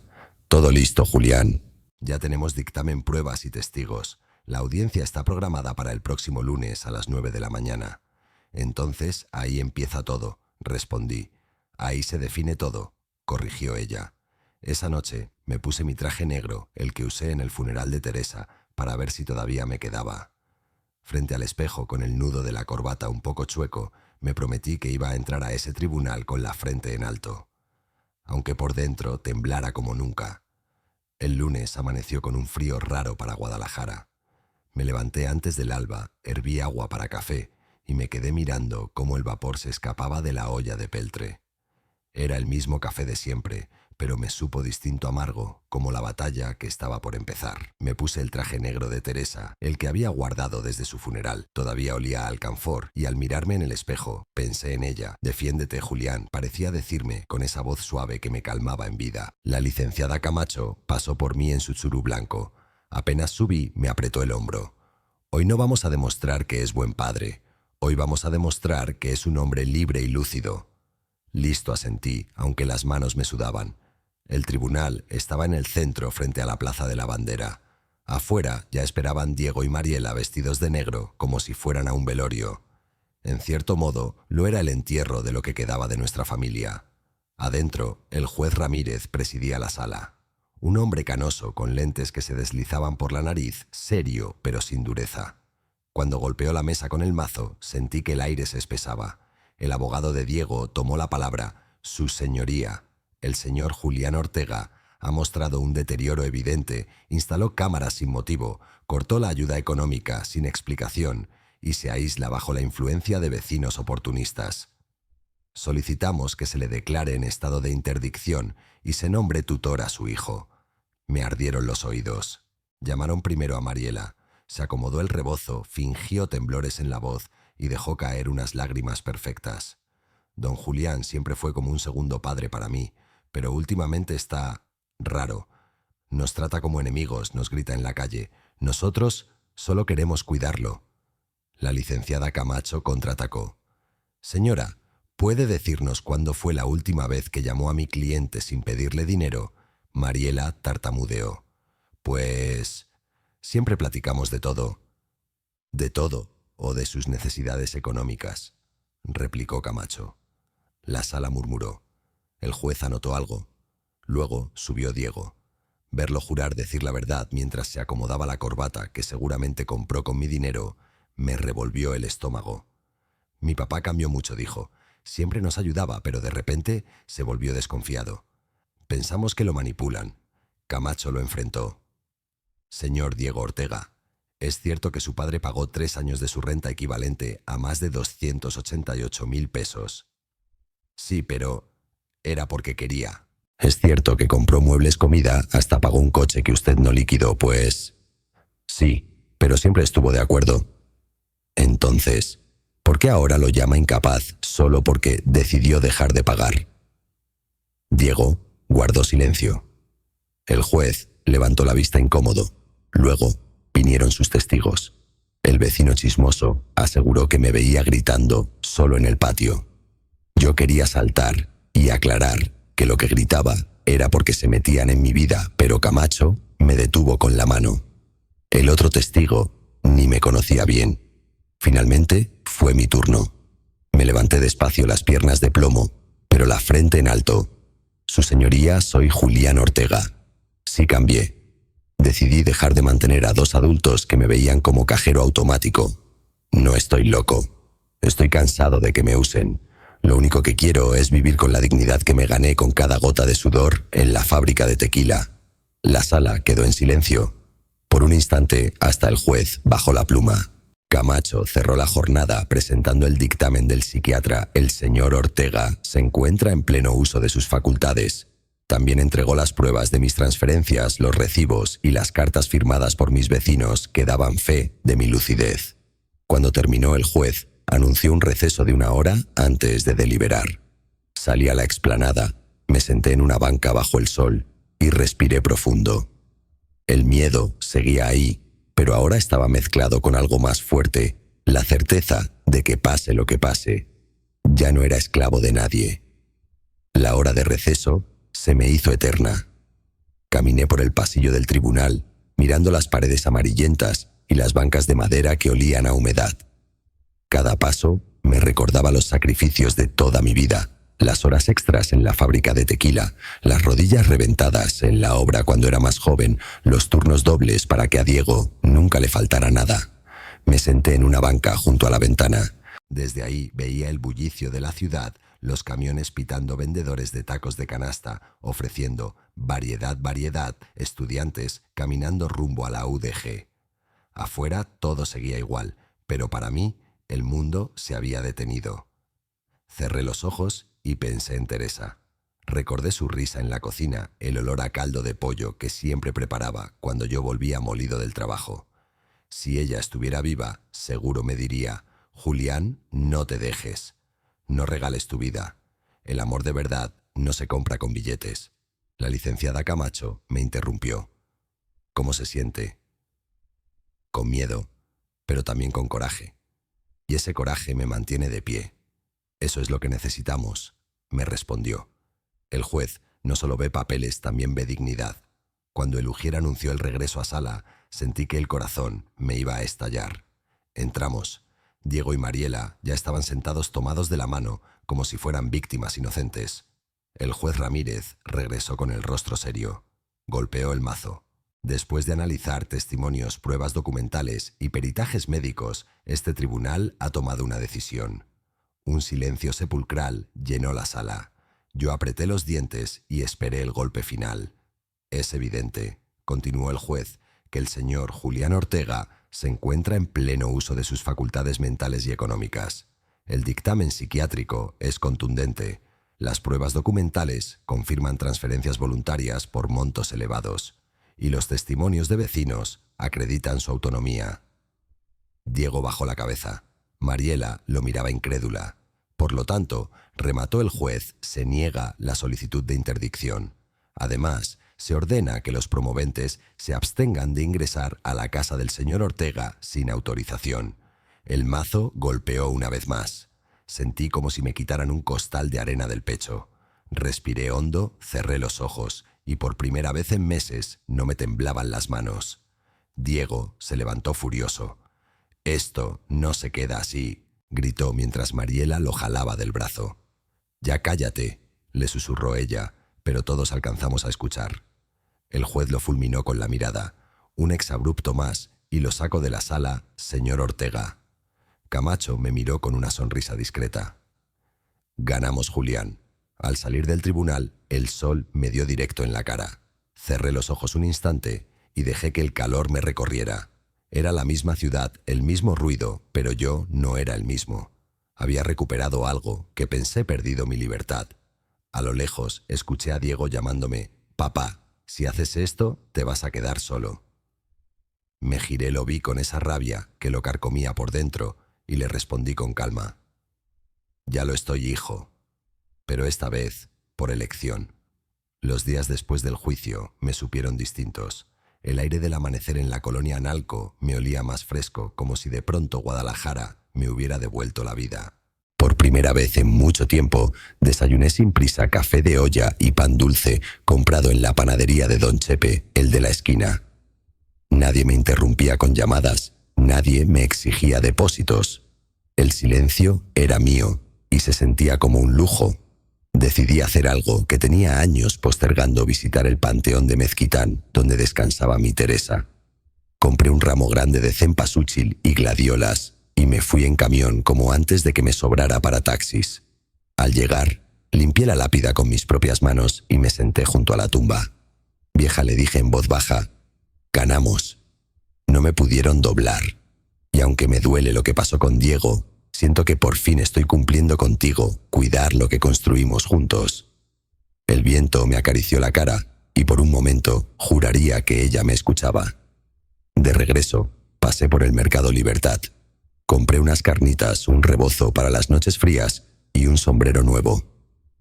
Todo listo, Julián. Ya tenemos dictamen, pruebas y testigos. La audiencia está programada para el próximo lunes a las 9 de la mañana. Entonces, ahí empieza todo, respondí. Ahí se define todo, corrigió ella. Esa noche me puse mi traje negro, el que usé en el funeral de Teresa, para ver si todavía me quedaba. Frente al espejo, con el nudo de la corbata un poco chueco, me prometí que iba a entrar a ese tribunal con la frente en alto. Aunque por dentro temblara como nunca. El lunes amaneció con un frío raro para Guadalajara. Me levanté antes del alba, herví agua para café y me quedé mirando cómo el vapor se escapaba de la olla de peltre. Era el mismo café de siempre, pero me supo distinto amargo, como la batalla que estaba por empezar. Me puse el traje negro de Teresa, el que había guardado desde su funeral. Todavía olía a alcanfor, y al mirarme en el espejo, pensé en ella. «Defiéndete, Julián», parecía decirme con esa voz suave que me calmaba en vida. La licenciada Camacho pasó por mí en su churú blanco. Apenas subí, me apretó el hombro. «Hoy no vamos a demostrar que es buen padre. Hoy vamos a demostrar que es un hombre libre y lúcido». Listo, asentí, aunque las manos me sudaban. El tribunal estaba en el centro, frente a la Plaza de la Bandera. Afuera ya esperaban Diego y Mariela vestidos de negro, como si fueran a un velorio. En cierto modo, lo era el entierro de lo que quedaba de nuestra familia. Adentro, el juez Ramírez presidía la sala. Un hombre canoso, con lentes que se deslizaban por la nariz, serio, pero sin dureza. Cuando golpeó la mesa con el mazo, sentí que el aire se espesaba. El abogado de Diego tomó la palabra. «Su señoría, el señor Julián Ortega, ha mostrado un deterioro evidente, instaló cámaras sin motivo, cortó la ayuda económica sin explicación y se aísla bajo la influencia de vecinos oportunistas. Solicitamos que se le declare en estado de interdicción y se nombre tutor a su hijo». Me ardieron los oídos. Llamaron primero a Mariela. Se acomodó el rebozo, fingió temblores en la voz y dejó caer unas lágrimas perfectas. Don Julián siempre fue como un segundo padre para mí, pero últimamente está raro. Nos trata como enemigos, nos grita en la calle. Nosotros solo queremos cuidarlo. La licenciada Camacho contraatacó. «Señora, ¿puede decirnos cuándo fue la última vez que llamó a mi cliente sin pedirle dinero?» Mariela tartamudeó. «Pues siempre platicamos de todo». «¿De todo o de sus necesidades económicas?», replicó Camacho. La sala murmuró. El juez anotó algo. Luego subió Diego. Verlo jurar decir la verdad mientras se acomodaba la corbata que seguramente compró con mi dinero me revolvió el estómago. «Mi papá cambió mucho», dijo. «Siempre nos ayudaba, pero de repente se volvió desconfiado. Pensamos que lo manipulan». Camacho lo enfrentó. «Señor Diego Ortega, es cierto que su padre pagó 3 años de su renta equivalente a más de 288.000 pesos. Sí, pero era porque quería. Es cierto que compró muebles, comida, hasta pagó un coche que usted no liquidó, pues...». «Sí, pero siempre estuvo de acuerdo». «Entonces, ¿por qué ahora lo llama incapaz solo porque decidió dejar de pagar?». Diego guardó silencio. El juez levantó la vista incómodo. Luego vinieron sus testigos. El vecino chismoso aseguró que me veía gritando solo en el patio. Yo quería saltar y aclarar que lo que gritaba era porque se metían en mi vida, pero Camacho me detuvo con la mano. El otro testigo ni me conocía bien. Finalmente fue mi turno. Me levanté despacio, las piernas de plomo, pero la frente en alto. «Su señoría, soy Julián Ortega». Sí cambié. Decidí dejar de mantener a 2 adultos que me veían como cajero automático. No estoy loco. Estoy cansado de que me usen. Lo único que quiero es vivir con la dignidad que me gané con cada gota de sudor en la fábrica de tequila. La sala quedó en silencio. Por un instante, hasta el juez bajó la pluma. Camacho cerró la jornada presentando el dictamen del psiquiatra. El señor Ortega se encuentra en pleno uso de sus facultades. También entregó las pruebas de mis transferencias, los recibos y las cartas firmadas por mis vecinos que daban fe de mi lucidez. Cuando terminó, el juez anunció un receso de 1 hora antes de deliberar. Salí a la explanada, me senté en una banca bajo el sol y respiré profundo. El miedo seguía ahí, pero ahora estaba mezclado con algo más fuerte, la certeza de que pase lo que pase, ya no era esclavo de nadie. La hora de receso se me hizo eterna. Caminé por el pasillo del tribunal, mirando las paredes amarillentas y las bancas de madera que olían a humedad. Cada paso me recordaba los sacrificios de toda mi vida, las horas extras en la fábrica de tequila, las rodillas reventadas en la obra cuando era más joven, los turnos dobles para que a Diego nunca le faltara nada. Me senté en una banca junto a la ventana. Desde ahí veía el bullicio de la ciudad, los camiones pitando, vendedores de tacos de canasta, ofreciendo variedad, estudiantes caminando rumbo a la UDG. Afuera todo seguía igual, pero para mí el mundo se había detenido. Cerré los ojos y pensé en Teresa. Recordé su risa en la cocina, el olor a caldo de pollo que siempre preparaba cuando yo volvía molido del trabajo. Si ella estuviera viva, seguro me diría: Julián, no te dejes. No regales tu vida. El amor de verdad no se compra con billetes. La licenciada Camacho me interrumpió. ¿Cómo se siente? Con miedo, pero también con coraje. Y ese coraje me mantiene de pie. Eso es lo que necesitamos, me respondió. El juez no solo ve papeles, también ve dignidad. Cuando el ujier anunció el regreso a sala, sentí que el corazón me iba a estallar. Entramos. Diego y Mariela ya estaban sentados tomados de la mano, como si fueran víctimas inocentes. El juez Ramírez regresó con el rostro serio. Golpeó el mazo. Después de analizar testimonios, pruebas documentales y peritajes médicos, este tribunal ha tomado una decisión. Un silencio sepulcral llenó la sala. Yo apreté los dientes y esperé el golpe final. Es evidente, continuó el juez, que el señor Julián Ortega se encuentra en pleno uso de sus facultades mentales y económicas. El dictamen psiquiátrico es contundente. Las pruebas documentales confirman transferencias voluntarias por montos elevados. Y los testimonios de vecinos acreditan su autonomía. Diego bajó la cabeza. Mariela lo miraba incrédula. Por lo tanto, remató el juez, se niega la solicitud de interdicción. Además, se ordena que los promoventes se abstengan de ingresar a la casa del señor Ortega sin autorización. El mazo golpeó una vez más. Sentí como si me quitaran un costal de arena del pecho. Respiré hondo, cerré los ojos y por primera vez en meses no me temblaban las manos. Diego se levantó furioso. «Esto no se queda así», gritó mientras Mariela lo jalaba del brazo. «Ya cállate», le susurró ella, pero todos alcanzamos a escuchar. El juez lo fulminó con la mirada. Un exabrupto más y lo saco de la sala, señor Ortega. Camacho me miró con una sonrisa discreta. «Ganamos, Julián». Al salir del tribunal, el sol me dio directo en la cara. Cerré los ojos un instante y dejé que el calor me recorriera. Era la misma ciudad, el mismo ruido, pero yo no era el mismo. Había recuperado algo que pensé perdido mi libertad. A lo lejos escuché a Diego llamándome: «Papá, si haces esto, te vas a quedar solo». Me giré, lo vi con esa rabia que lo carcomía por dentro y le respondí con calma: «Ya lo estoy, hijo, pero esta vez por elección». Los días después del juicio me supieron distintos. El aire del amanecer en la colonia Analco me olía más fresco, como si de pronto Guadalajara me hubiera devuelto la vida. Por primera vez en mucho tiempo, desayuné sin prisa café de olla y pan dulce comprado en la panadería de Don Chepe, el de la esquina. Nadie me interrumpía con llamadas, nadie me exigía depósitos. El silencio era mío y se sentía como un lujo. Decidí hacer algo que tenía años postergando: visitar el panteón de Mezquitán, donde descansaba mi Teresa. Compré un ramo grande de cempasúchil y gladiolas y me fui en camión como antes de que me sobrara para taxis. Al llegar, limpié la lápida con mis propias manos y me senté junto a la tumba. «Vieja», le dije en voz baja, «ganamos». No me pudieron doblar. Y aunque me duele lo que pasó con Diego, siento que por fin estoy cumpliendo contigo, cuidar lo que construimos juntos. El viento me acarició la cara y por un momento juraría que ella me escuchaba. De regreso, pasé por el Mercado Libertad. Compré unas carnitas, un rebozo para las noches frías y un sombrero nuevo.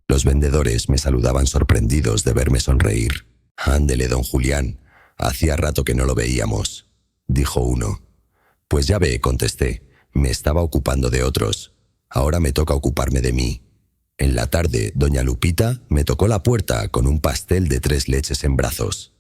Los vendedores me saludaban sorprendidos de verme sonreír. «Ándele, don Julián, hacía rato que no lo veíamos», dijo uno. «Pues ya ve», contesté, «me estaba ocupando de otros. Ahora me toca ocuparme de mí». En la tarde, doña Lupita me tocó la puerta con un pastel de 3 leches en brazos.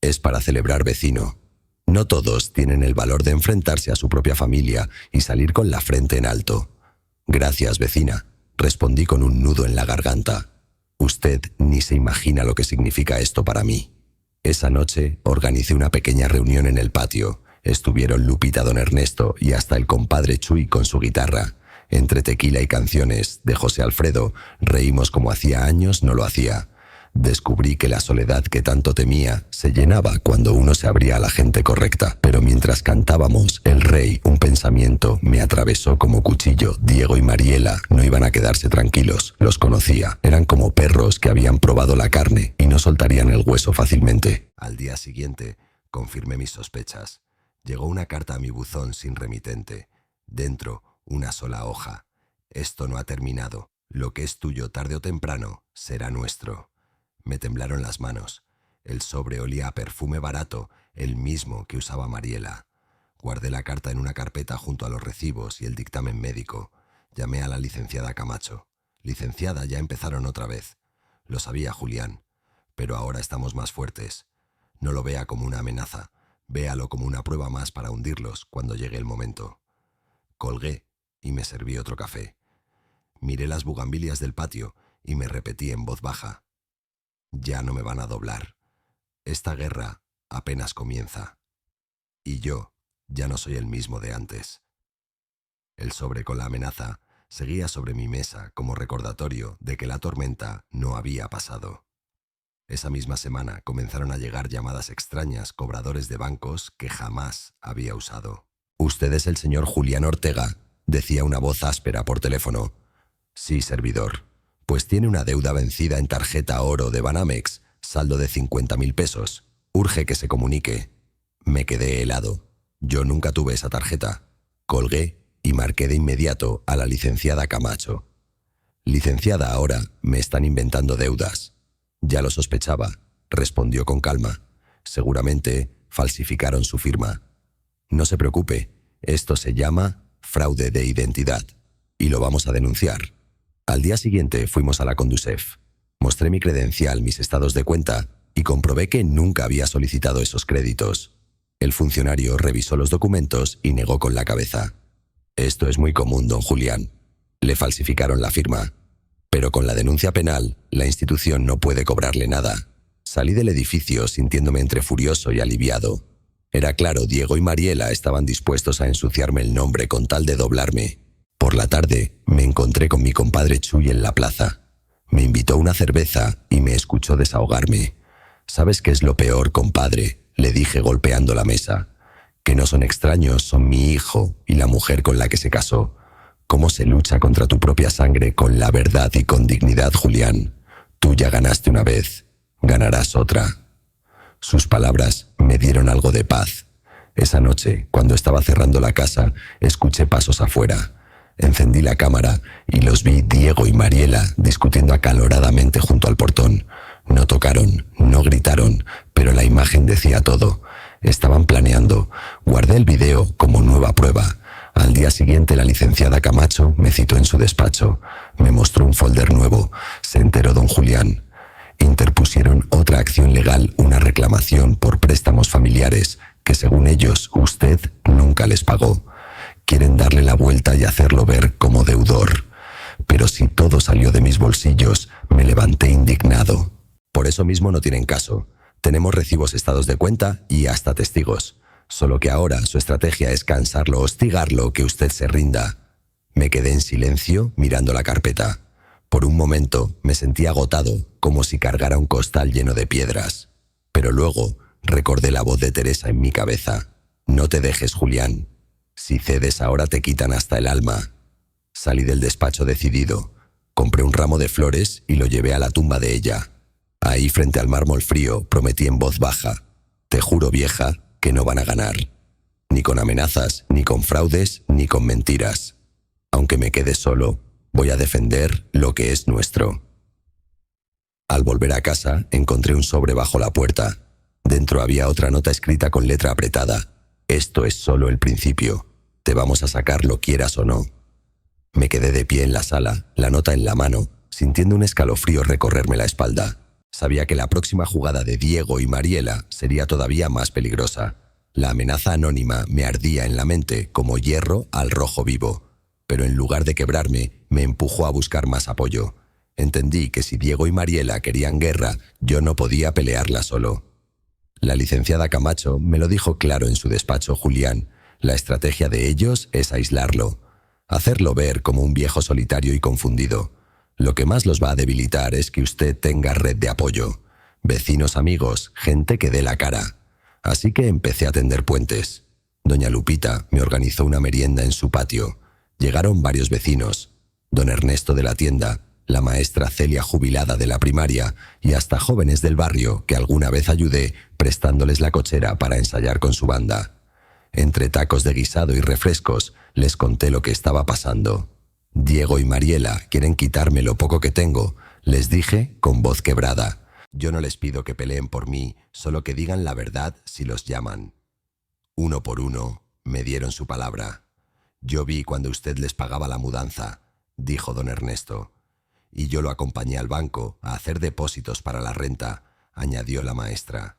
«Es para celebrar, vecino. No todos tienen el valor de enfrentarse a su propia familia y salir con la frente en alto». «Gracias, vecina», respondí con un nudo en la garganta. «Usted ni se imagina lo que significa esto para mí». Esa noche organicé una pequeña reunión en el patio. Estuvieron Lupita, don Ernesto y hasta el compadre Chuy con su guitarra. Entre tequila y canciones de José Alfredo, reímos como hacía años no lo hacía. Descubrí que la soledad que tanto temía se llenaba cuando uno se abría a la gente correcta. Pero mientras cantábamos El Rey, un pensamiento me atravesó como cuchillo. Diego y Mariela no iban a quedarse tranquilos. Los conocía. Eran como perros que habían probado la carne y no soltarían el hueso fácilmente. Al día siguiente, confirmé mis sospechas. Llegó una carta a mi buzón sin remitente. Dentro, una sola hoja. «Esto no ha terminado. Lo que es tuyo tarde o temprano será nuestro». Me temblaron las manos. El sobre olía a perfume barato, el mismo que usaba Mariela. Guardé la carta en una carpeta junto a los recibos y el dictamen médico. Llamé a la licenciada Camacho. «Licenciada, ya empezaron otra vez». «Lo sabía, Julián. Pero ahora estamos más fuertes. No lo vea como una amenaza. Véalo como una prueba más para hundirlos cuando llegue el momento». Colgué y me serví otro café. Miré las bugambilias del patio y me repetí en voz baja: «Ya no me van a doblar. Esta guerra apenas comienza. Y yo ya no soy el mismo de antes». El sobre con la amenaza seguía sobre mi mesa como recordatorio de que la tormenta no había pasado. Esa misma semana comenzaron a llegar llamadas extrañas, cobradores de bancos que jamás había usado. «¿Usted es el señor Julián Ortega?», decía una voz áspera por teléfono. «Sí, servidor». «Pues tiene una deuda vencida en tarjeta oro de Banamex, saldo de 50.000 pesos. Urge que se comunique». Me quedé helado. Yo nunca tuve esa tarjeta. Colgué y marqué de inmediato a la licenciada Camacho. «Licenciada, ahora me están inventando deudas». «Ya lo sospechaba», respondió con calma. «Seguramente falsificaron su firma». «No se preocupe, esto se llama fraude de identidad y lo vamos a denunciar». Al día siguiente fuimos a la Conducef. Mostré mi credencial, mis estados de cuenta y comprobé que nunca había solicitado esos créditos. El funcionario revisó los documentos y negó con la cabeza. «Esto es muy común, don Julián. Le falsificaron la firma. Pero con la denuncia penal, la institución no puede cobrarle nada». Salí del edificio sintiéndome entre furioso y aliviado. Era claro, Diego y Mariela estaban dispuestos a ensuciarme el nombre con tal de doblarme. Por la tarde me encontré con mi compadre Chuy en la plaza. Me invitó una cerveza y me escuchó desahogarme. «¿Sabes qué es lo peor, compadre?», le dije golpeando la mesa. «Que no son extraños, son mi hijo y la mujer con la que se casó. ¿Cómo se lucha contra tu propia sangre con la verdad y con dignidad, Julián? Tú ya ganaste una vez, ganarás otra». Sus palabras me dieron algo de paz. Esa noche, cuando estaba cerrando la casa, escuché pasos afuera. Encendí la cámara y los vi Diego y Mariela discutiendo acaloradamente junto al portón. No tocaron, no gritaron, pero la imagen decía todo. Estaban planeando. Guardé el video como nueva prueba. Al día siguiente la licenciada Camacho me citó en su despacho. Me mostró un folder nuevo. Se enteró don Julián. Interpusieron otra acción legal, una reclamación por préstamos familiares que según ellos usted nunca les pagó. Quieren darle la vuelta y hacerlo ver como deudor. Pero si todo salió de mis bolsillos, me levanté indignado. Por eso mismo no tienen caso. Tenemos recibos, estados de cuenta y hasta testigos. Solo que ahora su estrategia es cansarlo, hostigarlo, que usted se rinda. Me quedé en silencio mirando la carpeta. Por un momento me sentí agotado, como si cargara un costal lleno de piedras. Pero luego recordé la voz de Teresa en mi cabeza. «No te dejes, Julián. Si cedes ahora te quitan hasta el alma. Salí del despacho decidido. Compré un ramo de flores y lo llevé a la tumba de ella. Ahí, frente al mármol frío, prometí en voz baja: te juro, vieja, que no van a ganar. Ni con amenazas, ni con fraudes, ni con mentiras. Aunque me quede solo, voy a defender lo que es nuestro. Al volver a casa, encontré un sobre bajo la puerta. Dentro había otra nota escrita con letra apretada: esto es solo el principio. Te vamos a sacar lo quieras o no. Me quedé de pie en la sala, la nota en la mano, sintiendo un escalofrío recorrerme la espalda. Sabía que la próxima jugada de Diego y Mariela sería todavía más peligrosa. La amenaza anónima me ardía en la mente como hierro al rojo vivo, pero en lugar de quebrarme, me empujó a buscar más apoyo. Entendí que si Diego y Mariela querían guerra, yo no podía pelearla solo. La licenciada Camacho me lo dijo claro en su despacho. Julián, la estrategia de ellos es aislarlo, hacerlo ver como un viejo solitario y confundido. Lo que más los va a debilitar es que usted tenga red de apoyo, vecinos, amigos, gente que dé la cara. Así que empecé a tender puentes. Doña Lupita me organizó una merienda en su patio. Llegaron varios vecinos: don Ernesto de la tienda, la maestra Celia jubilada de la primaria y hasta jóvenes del barrio que alguna vez ayudé prestándoles la cochera para ensayar con su banda. Entre tacos de guisado y refrescos les conté lo que estaba pasando. Diego y Mariela quieren quitarme lo poco que tengo, les dije con voz quebrada. Yo no les pido que peleen por mí, solo que digan la verdad si los llaman. Uno por uno me dieron su palabra. Yo vi cuando usted les pagaba la mudanza, dijo don Ernesto. Y yo lo acompañé al banco a hacer depósitos para la renta, añadió la maestra.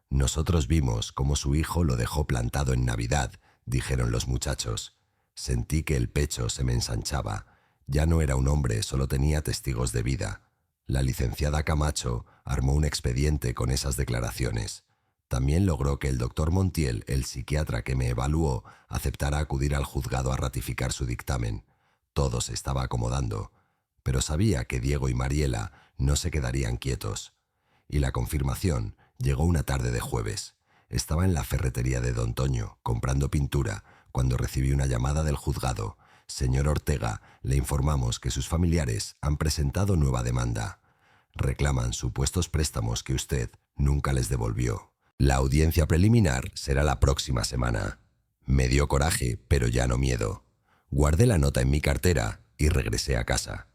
Nosotros vimos cómo su hijo lo dejó plantado en Navidad, dijeron los muchachos. Sentí que el pecho se me ensanchaba. Ya no era un hombre, solo tenía testigos de vida. La licenciada Camacho armó un expediente con esas declaraciones. También logró que el doctor Montiel, el psiquiatra que me evaluó, aceptara acudir al juzgado a ratificar su dictamen. Todo se estaba acomodando, pero sabía que Diego y Mariela no se quedarían quietos. Y la confirmación llegó una tarde de jueves. Estaba en la ferretería de don Toño, comprando pintura, cuando recibí una llamada del juzgado. Señor Ortega, le informamos que sus familiares han presentado nueva demanda. Reclaman supuestos préstamos que usted nunca les devolvió. La audiencia preliminar será la próxima semana. Me dio coraje, pero ya no miedo. Guardé la nota en mi cartera y regresé a casa.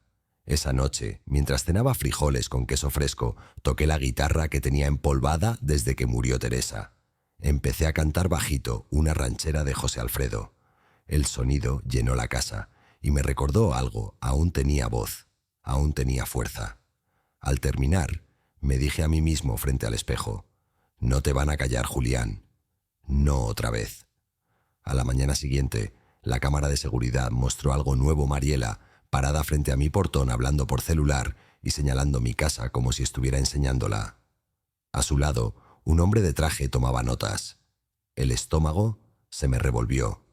Esa noche, mientras cenaba frijoles con queso fresco, toqué la guitarra que tenía empolvada desde que murió Teresa. Empecé a cantar bajito una ranchera de José Alfredo. El sonido llenó la casa y me recordó algo: aún tenía voz, aún tenía fuerza. Al terminar, me dije a mí mismo frente al espejo: no te van a callar, Julián. No otra vez. A la mañana siguiente, la cámara de seguridad mostró algo nuevo: Mariela, parada frente a mi portón hablando por celular y señalando mi casa como si estuviera enseñándola. A su lado, un hombre de traje tomaba notas. El estómago se me revolvió.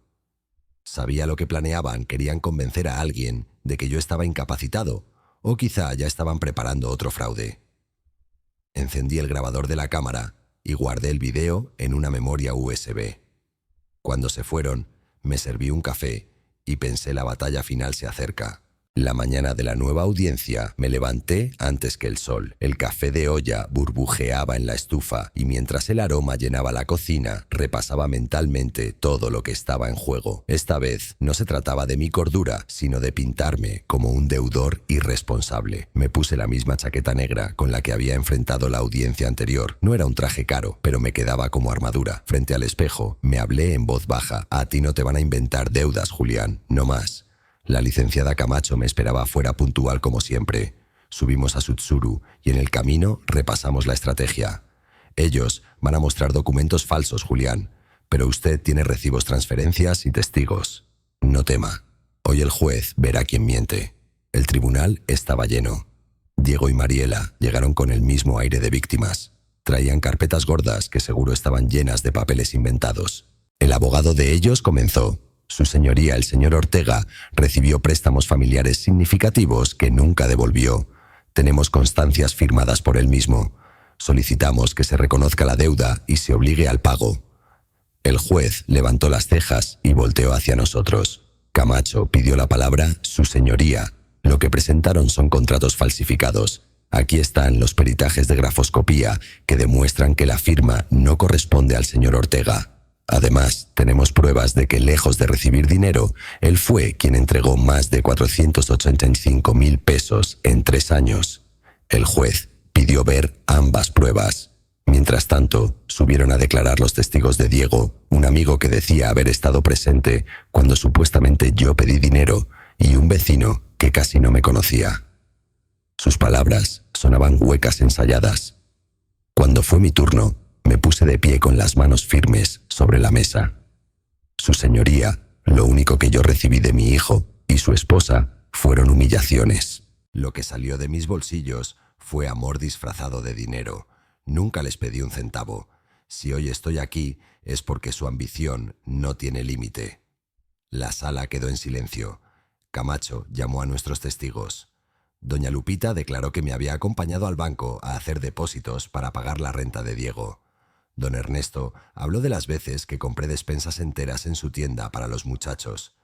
Sabía lo que planeaban: querían convencer a alguien de que yo estaba incapacitado, o quizá ya estaban preparando otro fraude. Encendí el grabador de la cámara y guardé el video en una memoria USB. Cuando se fueron, me serví un café y pensé: la batalla final se acerca. La mañana de la nueva audiencia me levanté antes que el sol. El café de olla burbujeaba en la estufa y mientras el aroma llenaba la cocina, repasaba mentalmente todo lo que estaba en juego. Esta vez no se trataba de mi cordura, sino de pintarme como un deudor irresponsable. Me puse la misma chaqueta negra con la que había enfrentado la audiencia anterior. No era un traje caro, pero me quedaba como armadura. Frente al espejo, me hablé en voz baja: a ti no te van a inventar deudas, Julián, no más. La licenciada Camacho me esperaba afuera, puntual como siempre. Subimos a Sutsuru y en el camino repasamos la estrategia. Ellos van a mostrar documentos falsos, Julián, pero usted tiene recibos, transferencias y testigos. No tema. Hoy el juez verá quién miente. El tribunal estaba lleno. Diego y Mariela llegaron con el mismo aire de víctimas. Traían carpetas gordas que seguro estaban llenas de papeles inventados. El abogado de ellos comenzó: Su señoría, el señor Ortega, recibió préstamos familiares significativos que nunca devolvió. Tenemos constancias firmadas por él mismo. Solicitamos que se reconozca la deuda y se obligue al pago. El juez levantó las cejas y volteó hacia nosotros. Camacho pidió la palabra «Su señoría». Lo que presentaron son contratos falsificados. Aquí están los peritajes de grafoscopía que demuestran que la firma no corresponde al señor Ortega. Además, tenemos pruebas de que, lejos de recibir dinero, él fue quien entregó más de 485.000 pesos en 3 años. El juez pidió ver ambas pruebas. Mientras tanto, subieron a declarar los testigos de Diego, un amigo que decía haber estado presente cuando supuestamente yo pedí dinero, y un vecino que casi no me conocía. Sus palabras sonaban huecas ensayadas. Cuando fue mi turno, me puse de pie con las manos firmes sobre la mesa. Su señoría, lo único que yo recibí de mi hijo y su esposa fueron humillaciones. Lo que salió de mis bolsillos fue amor disfrazado de dinero. Nunca les pedí un centavo. Si hoy estoy aquí es porque su ambición no tiene límite. La sala quedó en silencio. Camacho llamó a nuestros testigos. Doña Lupita declaró que me había acompañado al banco a hacer depósitos para pagar la renta de Diego. Don Ernesto habló de las veces que compré despensas enteras en su tienda para los muchachos.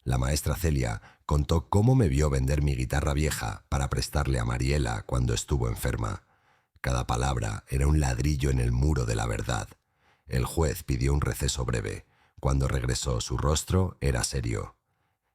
La maestra Celia contó cómo me vio vender mi guitarra vieja para prestarle a Mariela cuando estuvo enferma. Cada palabra era un ladrillo en el muro de la verdad. El juez pidió un receso breve. Cuando regresó, su rostro era serio.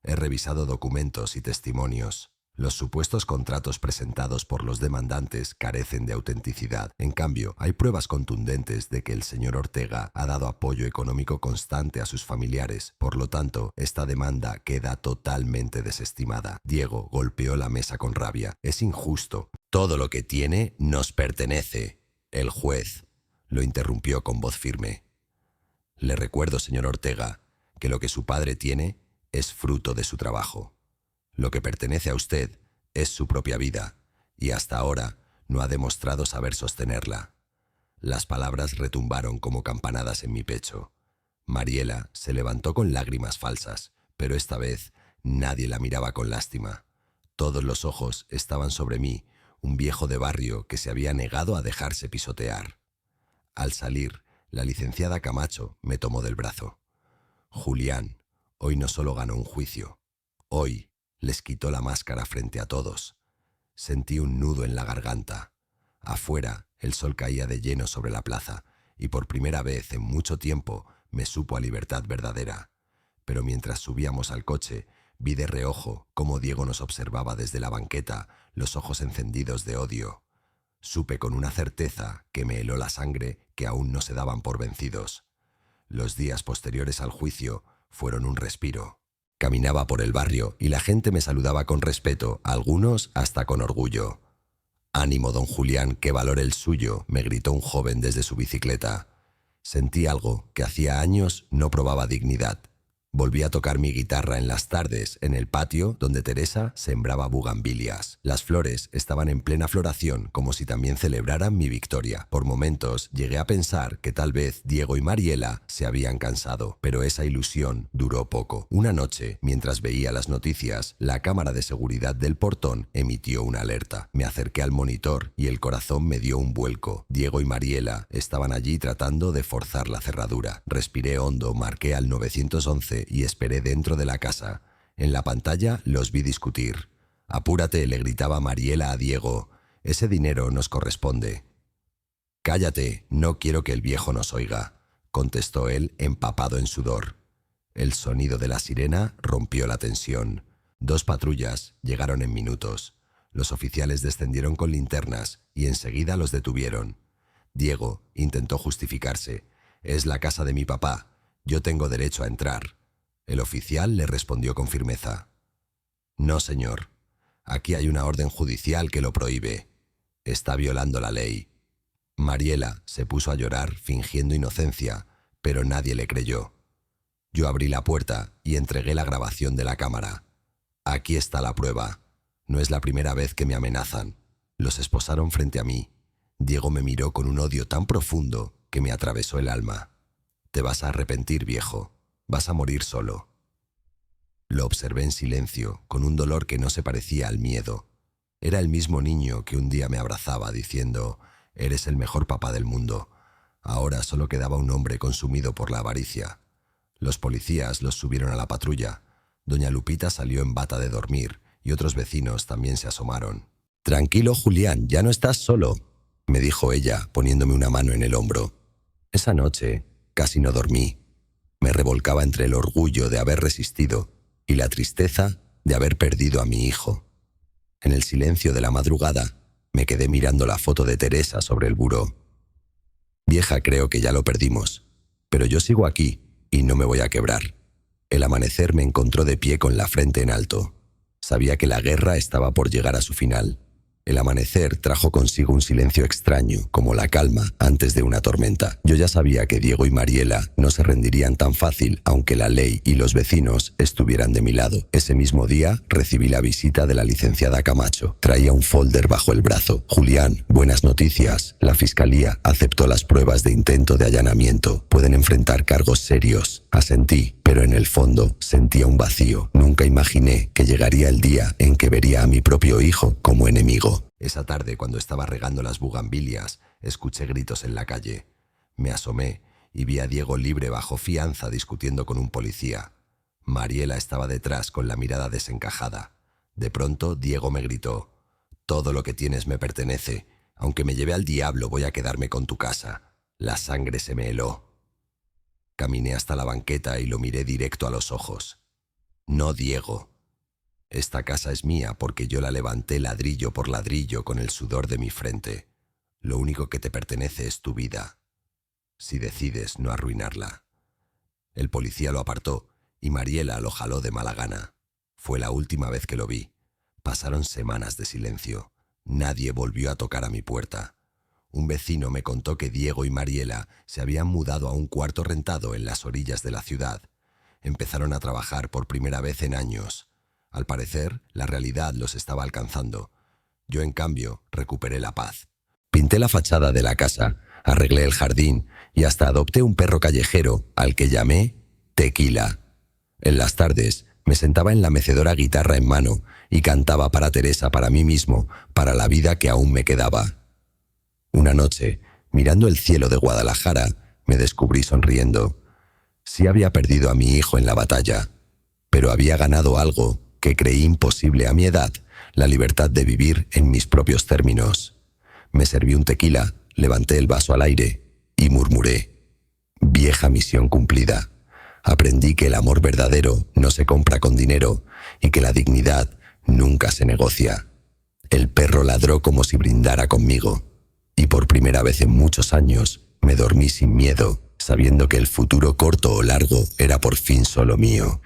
He revisado documentos y testimonios. Los supuestos contratos presentados por los demandantes carecen de autenticidad. En cambio, hay pruebas contundentes de que el señor Ortega ha dado apoyo económico constante a sus familiares. Por lo tanto, esta demanda queda totalmente desestimada. Diego golpeó la mesa con rabia. Es injusto. Todo lo que tiene nos pertenece. El juez lo interrumpió con voz firme. Le recuerdo, señor Ortega, que lo que su padre tiene es fruto de su trabajo. Lo que pertenece a usted es su propia vida, y hasta ahora no ha demostrado saber sostenerla. Las palabras retumbaron como campanadas en mi pecho. Mariela se levantó con lágrimas falsas, pero esta vez nadie la miraba con lástima. Todos los ojos estaban sobre mí, un viejo de barrio que se había negado a dejarse pisotear. Al salir, la licenciada Camacho me tomó del brazo. Julián, hoy no solo ganó un juicio, hoy les quitó la máscara frente a todos. Sentí un nudo en la garganta. Afuera, el sol caía de lleno sobre la plaza, y por primera vez en mucho tiempo me supo a libertad verdadera. Pero mientras subíamos al coche, vi de reojo cómo Diego nos observaba desde la banqueta, los ojos encendidos de odio. Supe con una certeza que me heló la sangre que aún no se daban por vencidos. Los días posteriores al juicio fueron un respiro. Caminaba por el barrio y la gente me saludaba con respeto, algunos hasta con orgullo. «Ánimo, don Julián, que valore el suyo», me gritó un joven desde su bicicleta. Sentí algo que hacía años no probaba dignidad. Volví a tocar mi guitarra en las tardes en el patio donde Teresa sembraba bugambilias. Las flores estaban en plena floración, como si también celebraran mi victoria. Por momentos llegué a pensar que tal vez Diego y Mariela se habían cansado, pero esa ilusión duró poco. Una noche, mientras veía las noticias, la cámara de seguridad del portón emitió una alerta. Me acerqué al monitor y el corazón me dio un vuelco. Diego y Mariela estaban allí tratando de forzar la cerradura. Respiré hondo, marqué al 911 y esperé dentro de la casa. En la pantalla los vi discutir. «Apúrate», le gritaba Mariela a Diego. «Ese dinero nos corresponde». «Cállate, no quiero que el viejo nos oiga», contestó él empapado en sudor. El sonido de la sirena rompió la tensión. 2 patrullas llegaron en minutos. Los oficiales descendieron con linternas y enseguida los detuvieron. Diego intentó justificarse. «Es la casa de mi papá. Yo tengo derecho a entrar». El oficial le respondió con firmeza. «No, señor. Aquí hay una orden judicial que lo prohíbe. Está violando la ley». Mariela se puso a llorar fingiendo inocencia, pero nadie le creyó. Yo abrí la puerta y entregué la grabación de la cámara. «Aquí está la prueba. No es la primera vez que me amenazan». Los esposaron frente a mí. Diego me miró con un odio tan profundo que me atravesó el alma. «Te vas a arrepentir, viejo. Vas a morir solo». Lo observé en silencio, con un dolor que no se parecía al miedo. Era el mismo niño que un día me abrazaba diciendo: «Eres el mejor papá del mundo». Ahora solo quedaba un hombre consumido por la avaricia. Los policías los subieron a la patrulla. Doña Lupita salió en bata de dormir y otros vecinos también se asomaron. «Tranquilo, Julián, ya no estás solo», me dijo ella, poniéndome una mano en el hombro. Esa noche casi no dormí. Me revolcaba entre el orgullo de haber resistido y la tristeza de haber perdido a mi hijo. En el silencio de la madrugada me quedé mirando la foto de Teresa sobre el buró. «Vieja, creo que ya lo perdimos, pero yo sigo aquí y no me voy a quebrar». El amanecer me encontró de pie con la frente en alto. Sabía que la guerra estaba por llegar a su final. El amanecer trajo consigo un silencio extraño, como la calma antes de una tormenta. Yo ya sabía que Diego y Mariela no se rendirían tan fácil, aunque la ley y los vecinos estuvieran de mi lado. Ese mismo día recibí la visita de la licenciada Camacho. Traía un folder bajo el brazo. «Julián, buenas noticias. La fiscalía aceptó las pruebas de intento de allanamiento. Pueden enfrentar cargos serios». Asentí, pero en el fondo sentía un vacío. Nunca imaginé que llegaría el día en que vería a mi propio hijo como enemigo. Esa tarde, cuando estaba regando las bugambilias, escuché gritos en la calle. Me asomé y vi a Diego libre bajo fianza discutiendo con un policía. Mariela estaba detrás con la mirada desencajada. De pronto, Diego me gritó: «Todo lo que tienes me pertenece. Aunque me lleve al diablo, voy a quedarme con tu casa». La sangre se me heló. Caminé hasta la banqueta y lo miré directo a los ojos. «No, Diego. Esta casa es mía porque yo la levanté ladrillo por ladrillo con el sudor de mi frente. Lo único que te pertenece es tu vida, si decides no arruinarla». El policía lo apartó y Mariela lo jaló de mala gana. Fue la última vez que lo vi. Pasaron semanas de silencio. Nadie volvió a tocar a mi puerta. Un vecino me contó que Diego y Mariela se habían mudado a un cuarto rentado en las orillas de la ciudad. Empezaron a trabajar por primera vez en años. Al parecer, la realidad los estaba alcanzando. Yo, en cambio, recuperé la paz. Pinté la fachada de la casa, arreglé el jardín y hasta adopté un perro callejero al que llamé Tequila. En las tardes me sentaba en la mecedora guitarra en mano y cantaba para Teresa, para mí mismo, para la vida que aún me quedaba. Una noche, mirando el cielo de Guadalajara, me descubrí sonriendo. Sí había perdido a mi hijo en la batalla, pero había ganado algo que creí imposible a mi edad, la libertad de vivir en mis propios términos. Me serví un tequila, levanté el vaso al aire y murmuré: «Vieja misión cumplida». Aprendí que el amor verdadero no se compra con dinero y que la dignidad nunca se negocia. El perro ladró como si brindara conmigo. Y por primera vez en muchos años me dormí sin miedo, sabiendo que el futuro corto o largo era por fin solo mío.